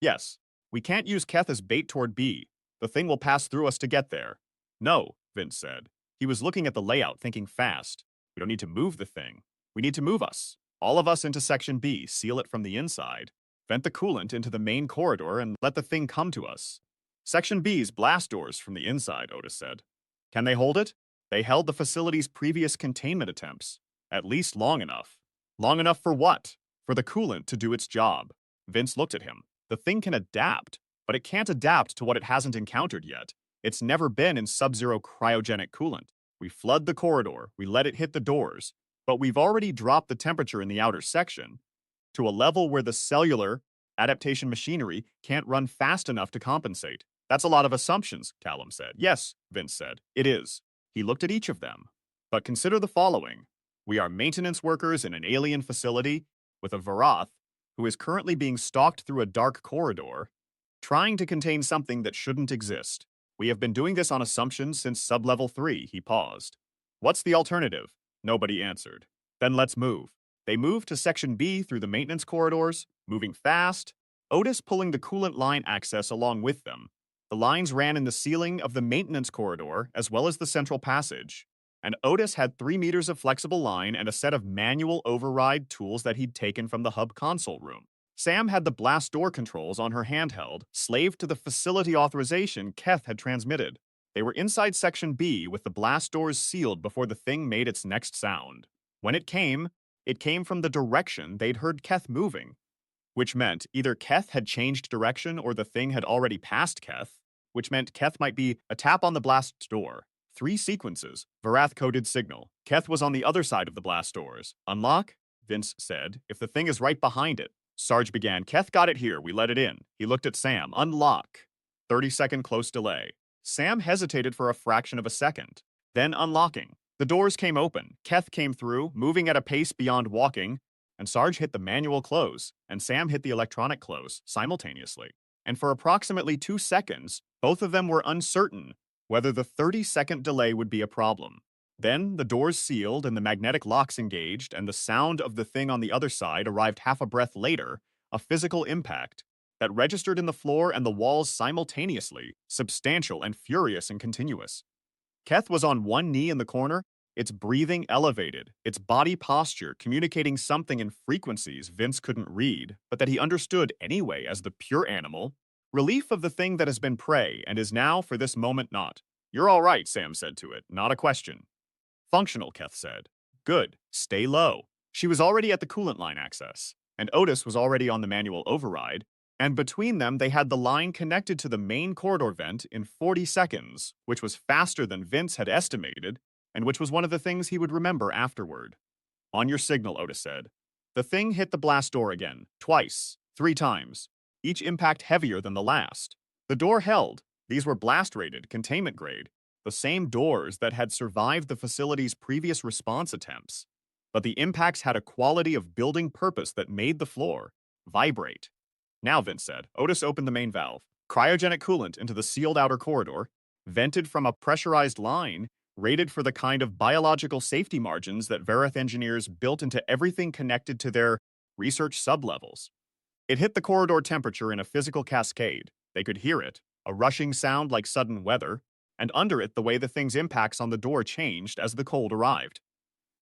Yes, we can't use Keth as bait toward B. The thing will pass through us to get there. No, Vince said. He was looking at the layout, thinking fast. We don't need to move the thing. We need to move us. All of us into Section B, seal it from the inside, vent the coolant into the main corridor, and let the thing come to us. Section B's blast doors from the inside, Otis said. Can they hold it? They held the facility's previous containment attempts. At least long enough. Long enough for what? For the coolant to do its job. Vince looked at him. The thing can adapt, but it can't adapt to what it hasn't encountered yet. It's never been in sub-zero cryogenic coolant. We flood the corridor, we let it hit the doors, but we've already dropped the temperature in the outer section to a level where the cellular adaptation machinery can't run fast enough to compensate. That's a lot of assumptions, Callum said. Yes, Vince said. It is. He looked at each of them. But consider the following. We are maintenance workers in an alien facility with a Varath who is currently being stalked through a dark corridor, trying to contain something that shouldn't exist. We have been doing this on assumptions since sub-level 3, he paused. What's the alternative? Nobody answered. Then let's move. They moved to Section B through the maintenance corridors, moving fast, Otis pulling the coolant line access along with them. The lines ran in the ceiling of the maintenance corridor as well as the central passage, and Otis had 3 meters of flexible line and a set of manual override tools that he'd taken from the hub console room. Sam had the blast door controls on her handheld, slaved to the facility authorization Keth had transmitted. They were inside Section B with the blast doors sealed before the thing made its next sound. When it came from the direction they'd heard Keth moving, which meant either Keth had changed direction or the thing had already passed Keth, which meant Keth might be a tap on the blast door. 3 sequences, Varath-coded signal. Keth was on the other side of the blast doors. Unlock? Vince said, if the thing is right behind it. Sarge began, Keth got it here, we let it in. He looked at Sam, unlock. 30-second close delay. Sam hesitated for a fraction of a second, then unlocking. The doors came open. Keth came through, moving at a pace beyond walking, and Sarge hit the manual close, and Sam hit the electronic close simultaneously. And for approximately 2 seconds, both of them were uncertain whether the 30-second delay would be a problem. Then the doors sealed and the magnetic locks engaged, and the sound of the thing on the other side arrived half a breath later, a physical impact that registered in the floor and the walls simultaneously, substantial and furious and continuous. Keth was on one knee in the corner, its breathing elevated, its body posture communicating something in frequencies Vince couldn't read, but that he understood anyway as the pure animal, relief of the thing that has been prey and is now, for this moment, not. You're all right, Sam said to it, not a question. Functional, Keth said. Good, stay low. She was already at the coolant line access, and Otis was already on the manual override, and between them they had the line connected to the main corridor vent in 40 seconds, which was faster than Vince had estimated, and which was one of the things he would remember afterward. On your signal, Otis said. The thing hit the blast door again, twice, 3 times, each impact heavier than the last. The door held. These were blast-rated, containment grade, the same doors that had survived the facility's previous response attempts. But the impacts had a quality of building purpose that made the floor vibrate. Now, Vince said. Otis opened the main valve. Cryogenic coolant into the sealed outer corridor, vented from a pressurized line, rated for the kind of biological safety margins that Verith engineers built into everything connected to their research sublevels. It hit the corridor temperature in a physical cascade. They could hear it, a rushing sound like sudden weather, and under it the way the thing's impacts on the door changed as the cold arrived.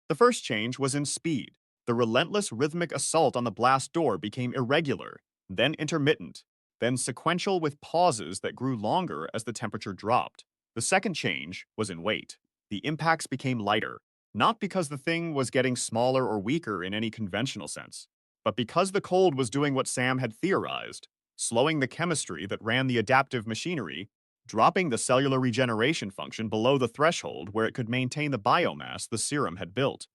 The first change was in speed. The relentless rhythmic assault on the blast door became irregular, then intermittent, then sequential with pauses that grew longer as the temperature dropped. The second change was in weight. The impacts became lighter, not because the thing was getting smaller or weaker in any conventional sense, but because the cold was doing what Sam had theorized, slowing the chemistry that ran the adaptive machinery, dropping the cellular regeneration function below the threshold where it could maintain the biomass the serum had built.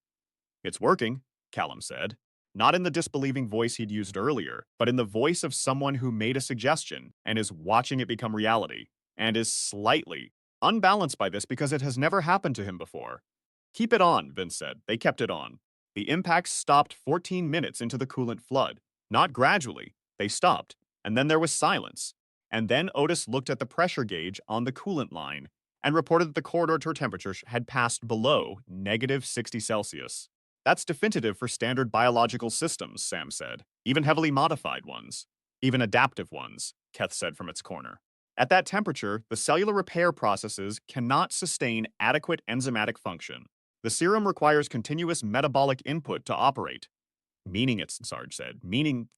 It's working, Callum said, not in the disbelieving voice he'd used earlier, but in the voice of someone who made a suggestion and is watching it become reality, and is slightly unbalanced by this because it has never happened to him before. Keep it on, Vince said. They kept it on. The impacts stopped 14 minutes into the coolant flood. Not gradually. They stopped, and then there was silence. And then Otis looked at the pressure gauge on the coolant line and reported that the corridor temperature had passed below -60°C. That's definitive for standard biological systems, Sam said. Even heavily modified ones. Even adaptive ones, Keth said from its corner. At that temperature, the cellular repair processes cannot sustain adequate enzymatic function. The serum requires continuous metabolic input to operate. Meaning,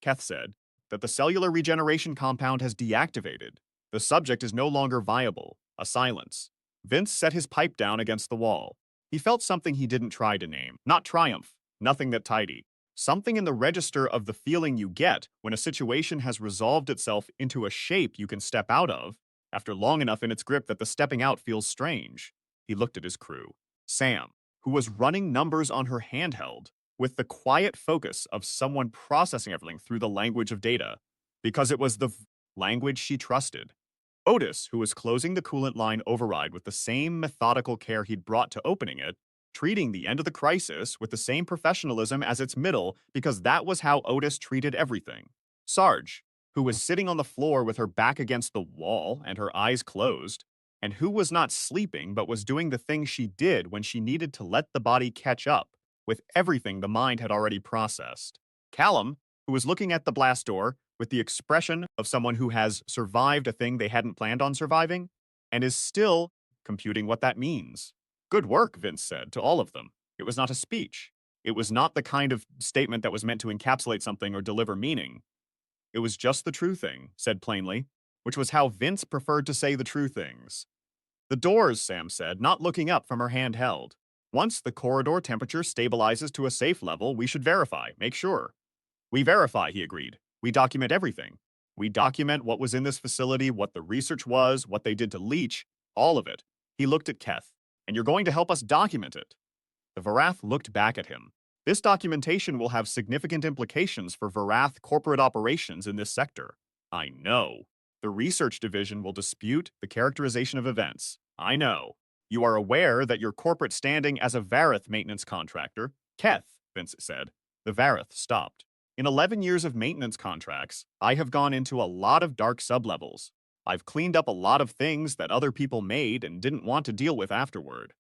Keth said, that the cellular regeneration compound has deactivated. The subject is no longer viable. A silence. Vince set his pipe down against the wall. He felt something he didn't try to name. Not triumph. Nothing that tidy. Something in the register of the feeling you get when a situation has resolved itself into a shape you can step out of, after long enough in its grip that the stepping out feels strange. He looked at his crew. Sam, who was running numbers on her handheld, with the quiet focus of someone processing everything through the language of data, because it was the language she trusted. Otis, who was closing the coolant line override with the same methodical care he'd brought to opening it, treating the end of the crisis with the same professionalism as its middle because that was how Otis treated everything. Sarge, who was sitting on the floor with her back against the wall and her eyes closed, and who was not sleeping but was doing the thing she did when she needed to let the body catch up with everything the mind had already processed. Callum, who was looking at the blast door with the expression of someone who has survived a thing they hadn't planned on surviving, and is still computing what that means. Good work, Vince said to all of them. It was not a speech. It was not the kind of statement that was meant to encapsulate something or deliver meaning. It was just the true thing, said plainly, which was how Vince preferred to say the true things. The doors, Sam said, not looking up from her handheld. Once the corridor temperature stabilizes to a safe level, we should verify, make sure. We verify, he agreed. We document everything. We document what was in this facility, what the research was, what they did to leach, all of it. He looked at Keth. And you're going to help us document it. The Varath looked back at him. This documentation will have significant implications for Varath corporate operations in this sector. I know. The research division will dispute the characterization of events. I know. You are aware that your corporate standing as a Vareth maintenance contractor, Keth, Vince said. The Vareth stopped. In 11 years of maintenance contracts, I have gone into a lot of dark sublevels. I've cleaned up a lot of things that other people made and didn't want to deal with afterward.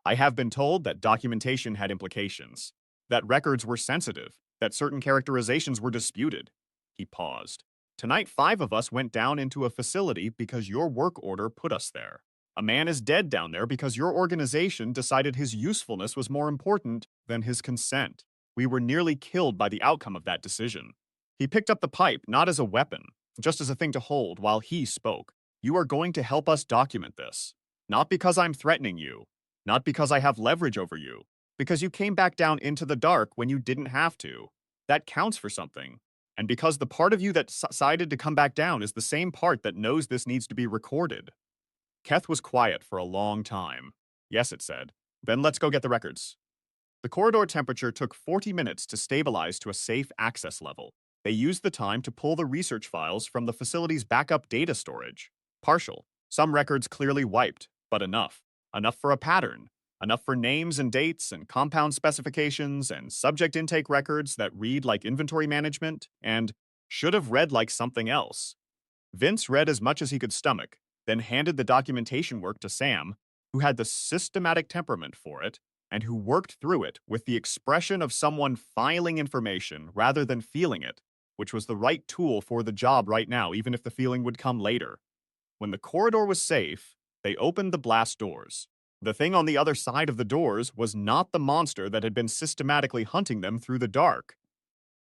I have been told that documentation had implications, that records were sensitive, that certain characterizations were disputed. He paused. Tonight, 5 of us went down into a facility because your work order put us there. A man is dead down there because your organization decided his usefulness was more important than his consent. We were nearly killed by the outcome of that decision. He picked up the pipe, not as a weapon, just as a thing to hold while he spoke. You are going to help us document this. Not because I'm threatening you. Not because I have leverage over you. Because you came back down into the dark when you didn't have to. That counts for something. And because the part of you that decided to come back down is the same part that knows this needs to be recorded. Keth was quiet for a long time. Yes, it said. Then let's go get the records. The corridor temperature took 40 minutes to stabilize to a safe access level. They used the time to pull the research files from the facility's backup data storage. Partial. Some records clearly wiped, but enough. Enough for a pattern. Enough for names and dates and compound specifications and subject intake records that read like inventory management and should have read like something else. Vince read as much as he could stomach, then handed the documentation work to Sam, who had the systematic temperament for it, and who worked through it with the expression of someone filing information rather than feeling it, which was the right tool for the job right now, even if the feeling would come later. When the corridor was safe, they opened the blast doors. The thing on the other side of the doors was not the monster that had been systematically hunting them through the dark.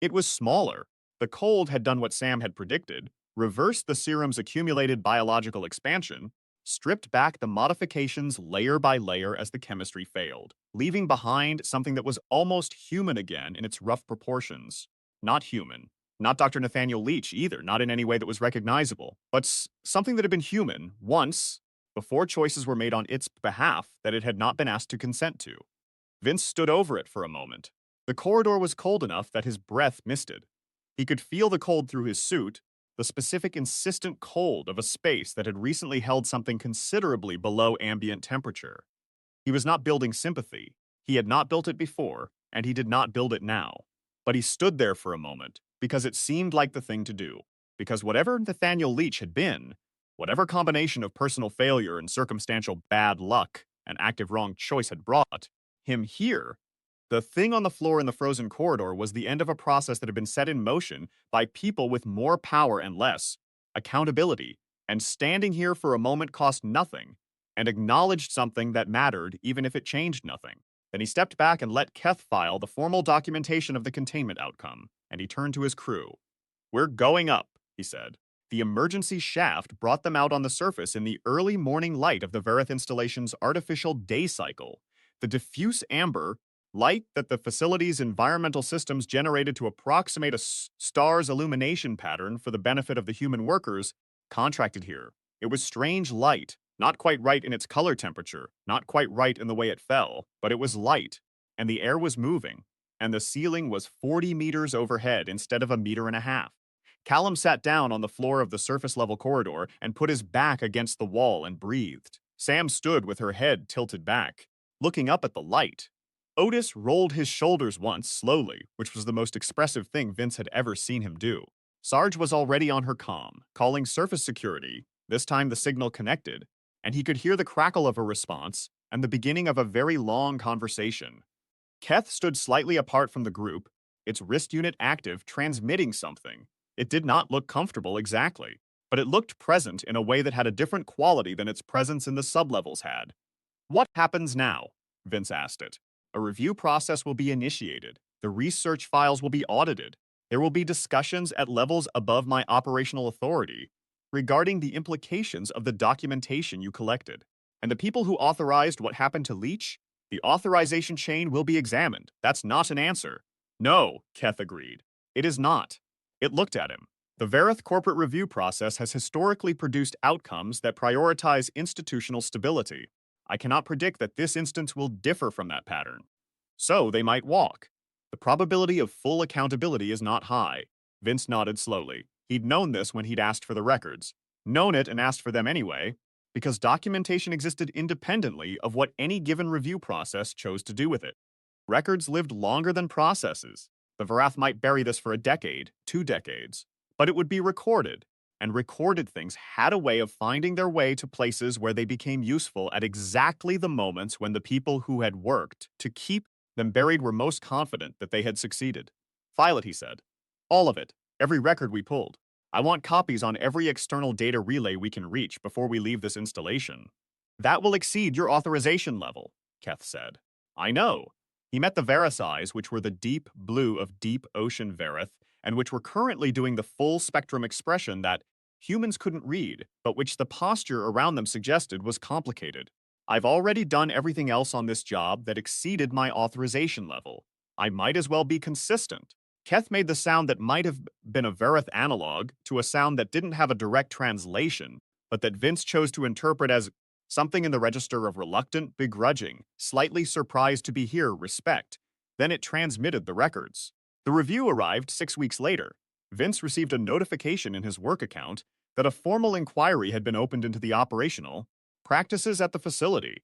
It was smaller. The cold had done what Sam had predicted, reversed the serum's accumulated biological expansion, stripped back the modifications layer by layer as the chemistry failed, leaving behind something that was almost human again in its rough proportions. Not human. Not Dr. Nathaniel Leach either, not in any way that was recognizable, but something that had been human once, before choices were made on its behalf that it had not been asked to consent to. Vince stood over it for a moment. The corridor was cold enough that his breath misted. He could feel the cold through his suit, the specific insistent cold of a space that had recently held something considerably below ambient temperature. He was not building sympathy. He had not built it before, and he did not build it now. But he stood there for a moment, because it seemed like the thing to do. Because whatever Nathaniel Leach had been, whatever combination of personal failure and circumstantial bad luck an active wrong choice had brought, him here, the thing on the floor in the frozen corridor was the end of a process that had been set in motion by people with more power and less accountability, and standing here for a moment cost nothing, and acknowledged something that mattered even if it changed nothing. Then he stepped back and let Keth file the formal documentation of the containment outcome, and he turned to his crew. "We're going up," he said. The emergency shaft brought them out on the surface in the early morning light of the Verith installation's artificial day cycle. The diffuse amber light that the facility's environmental systems generated to approximate a star's illumination pattern for the benefit of the human workers contracted here. It was strange light, not quite right in its color temperature, not quite right in the way it fell, but it was light, and the air was moving, and the ceiling was 40 meters overhead instead of 1.5 meters. Callum sat down on the floor of the surface-level corridor and put his back against the wall and breathed. Sam stood with her head tilted back, looking up at the light. Otis rolled his shoulders once, slowly, which was the most expressive thing Vince had ever seen him do. Sarge was already on her comm, calling surface security. This time the signal connected, and he could hear the crackle of a response and the beginning of a very long conversation. Keth stood slightly apart from the group, its wrist unit active, transmitting something. It did not look comfortable exactly, but it looked present in a way that had a different quality than its presence in the sublevels had. "What happens now?" Vince asked it. "A review process will be initiated. The research files will be audited. There will be discussions at levels above my operational authority regarding the implications of the documentation you collected. And the people who authorized what happened to Leach, the authorization chain will be examined. That's not an answer." "No," Keth agreed. "It is not." It looked at him. "The Verith corporate review process has historically produced outcomes that prioritize institutional stability. I cannot predict that this instance will differ from that pattern. So they might walk. The probability of full accountability is not high." Vince nodded slowly. He'd known this when he'd asked for the records. Known it and asked for them anyway, because documentation existed independently of what any given review process chose to do with it. Records lived longer than processes. The Varath might bury this for a decade, 2 decades, but it would be recorded, and recorded things had a way of finding their way to places where they became useful at exactly the moments when the people who had worked to keep them buried were most confident that they had succeeded. "File it," he said. "All of it. Every record we pulled. I want copies on every external data relay we can reach before we leave this installation." "That will exceed your authorization level," Keth said. "I know." He met the Verisize, which were the deep blue of deep ocean Verith, and which were currently doing the full spectrum expression that humans couldn't read, but which the posture around them suggested was complicated. "I've already done everything else on this job that exceeded my authorization level. I might as well be consistent." Keth made the sound that might have been a Verith analog to a sound that didn't have a direct translation, but that Vince chose to interpret as something in the register of reluctant, begrudging, slightly surprised to be here respect. Then it transmitted the records. The review arrived 6 weeks later. Vince received a notification in his work account that a formal inquiry had been opened into the operational practices at the facility.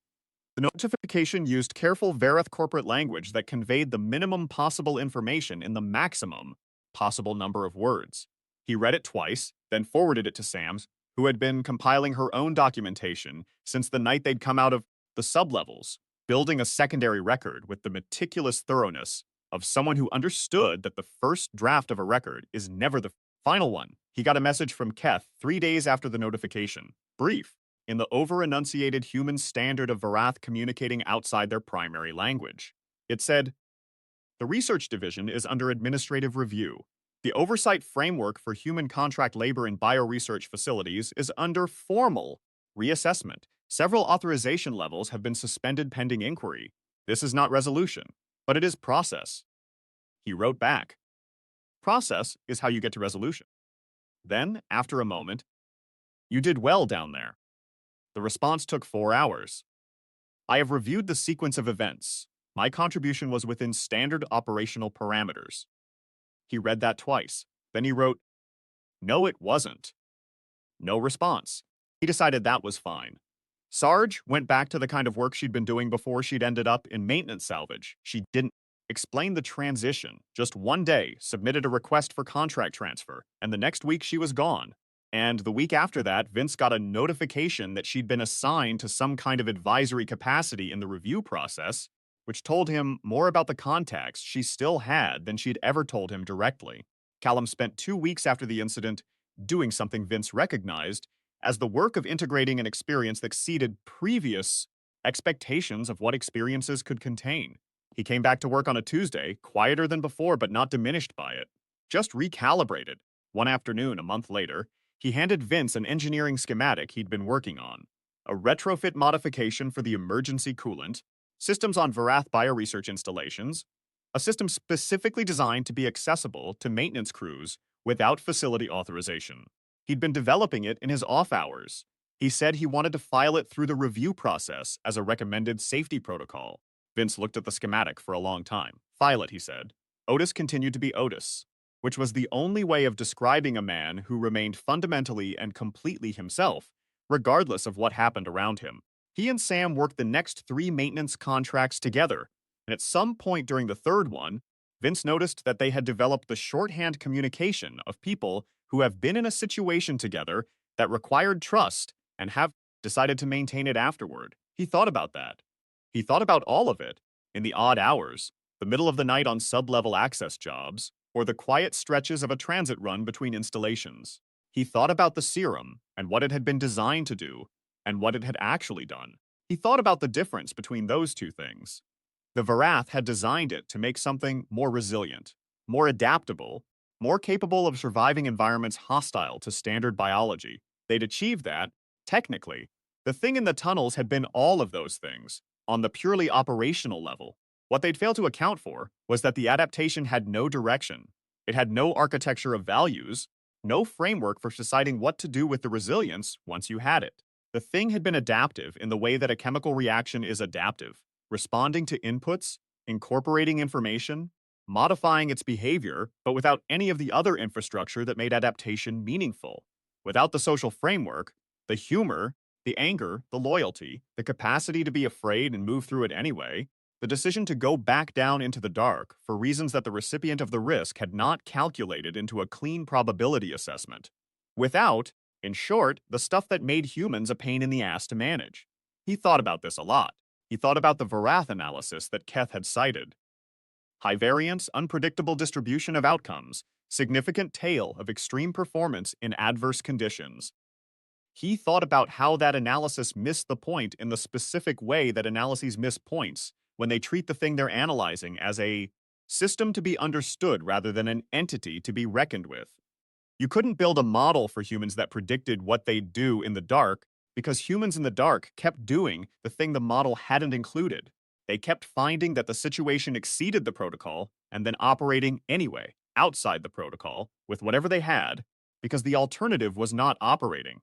The notification used careful Verith corporate language that conveyed the minimum possible information in the maximum possible number of words. He read it twice, then forwarded it to Sam's, who had been compiling her own documentation since the night they'd come out of the sublevels, building a secondary record with the meticulous thoroughness of someone who understood that the first draft of a record is never the final one. He got a message from Keth 3 days after the notification. Brief, in the over-enunciated human standard of Varath communicating outside their primary language. It said, "The research division is under administrative review. The oversight framework for human contract labor in bioresearch facilities is under formal reassessment. Several authorization levels have been suspended pending inquiry. This is not resolution, but it is process." He wrote back, "Process is how you get to resolution." Then, after a moment, "You did well down there." The response took 4 hours. "I have reviewed the sequence of events. My contribution was within standard operational parameters." He read that twice. Then he wrote, "No, it wasn't." No response. He decided that was fine. Sarge went back to the kind of work she'd been doing before she'd ended up in maintenance salvage. She didn't explain the transition. Just one day, submitted a request for contract transfer, and the next week she was gone. And the week after that, Vince got a notification that she'd been assigned to some kind of advisory capacity in the review process, which told him more about the contacts she still had than she'd ever told him directly. Callum spent 2 weeks after the incident doing something Vince recognized as the work of integrating an experience that exceeded previous expectations of what experiences could contain. He came back to work on a Tuesday, quieter than before but not diminished by it. Just recalibrated. One afternoon, a month later, he handed Vince an engineering schematic he'd been working on. A retrofit modification for the emergency coolant, systems on Varath bioresearch installations, a system specifically designed to be accessible to maintenance crews without facility authorization. He'd been developing it in his off hours. He said he wanted to file it through the review process as a recommended safety protocol. Vince looked at the schematic for a long time. "File it," he said. Otis continued to be Otis, which was the only way of describing a man who remained fundamentally and completely himself, regardless of what happened around him. He and Sam worked the next 3 maintenance contracts together, and at some point during the third one, Vince noticed that they had developed the shorthand communication of people who have been in a situation together that required trust and have decided to maintain it afterward. He thought about that. He thought about all of it, in the odd hours, the middle of the night on sub-level access jobs, or the quiet stretches of a transit run between installations. He thought about the serum and what it had been designed to do, and what it had actually done. He thought about the difference between those two things. The Varath had designed it to make something more resilient, more adaptable, more capable of surviving environments hostile to standard biology. They'd achieved that, technically. The thing in the tunnels had been all of those things, on the purely operational level. What they'd failed to account for was that the adaptation had no direction. It had no architecture of values, no framework for deciding what to do with the resilience once you had it. The thing had been adaptive in the way that a chemical reaction is adaptive, responding to inputs, incorporating information, modifying its behavior, but without any of the other infrastructure that made adaptation meaningful. Without the social framework, the humor, the anger, the loyalty, the capacity to be afraid and move through it anyway, the decision to go back down into the dark for reasons that the recipient of the risk had not calculated into a clean probability assessment. Without, in short, the stuff that made humans a pain in the ass to manage. He thought about this a lot. He thought about the Varath analysis that Keth had cited. High variance, unpredictable distribution of outcomes, significant tail of extreme performance in adverse conditions. He thought about how that analysis missed the point in the specific way that analyses miss points when they treat the thing they're analyzing as a system to be understood rather than an entity to be reckoned with. You couldn't build a model for humans that predicted what they'd do in the dark because humans in the dark kept doing the thing the model hadn't included. They kept finding that the situation exceeded the protocol and then operating anyway, outside the protocol, with whatever they had, because the alternative was not operating.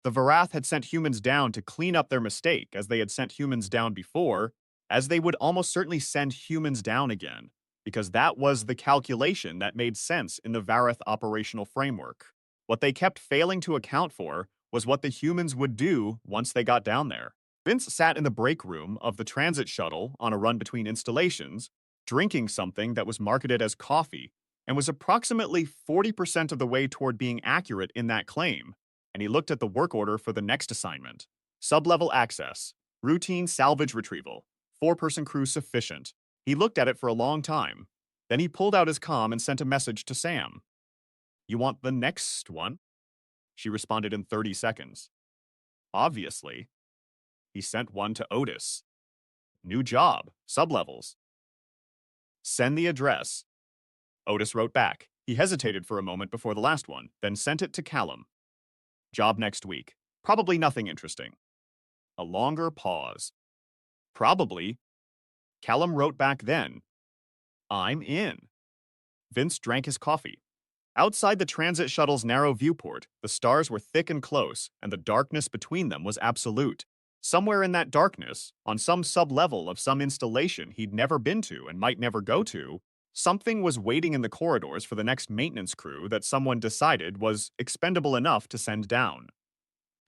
The Varath had sent humans down to clean up their mistake as they had sent humans down before, as they would almost certainly send humans down again, because that was the calculation that made sense in the Varath operational framework. What they kept failing to account for was what the humans would do once they got down there. Vince sat in the break room of the transit shuttle on a run between installations, drinking something that was marketed as coffee, and was approximately 40% of the way toward being accurate in that claim. And he looked at the work order for the next assignment. Sub-level access. Routine salvage retrieval. Four-person crew sufficient. He looked at it for a long time. Then he pulled out his comm and sent a message to Sam. You want the next one? She responded in 30 seconds. Obviously. He sent one to Otis. New job, sublevels. Send the address. Otis wrote back. He hesitated for a moment before the last one, then sent it to Callum. Job next week. Probably nothing interesting. A longer pause. Probably. Callum wrote back then. I'm in. Vince drank his coffee. Outside the transit shuttle's narrow viewport, the stars were thick and close, and the darkness between them was absolute. Somewhere in that darkness, on some sub-level of some installation he'd never been to and might never go to, something was waiting in the corridors for the next maintenance crew that someone decided was expendable enough to send down.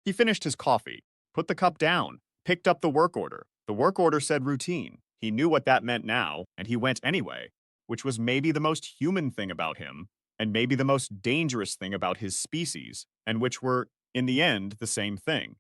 He finished his coffee, put the cup down, picked up the work order. The work order said routine. He knew what that meant now, and he went anyway, which was maybe the most human thing about him, and maybe the most dangerous thing about his species, and which were, in the end, the same thing.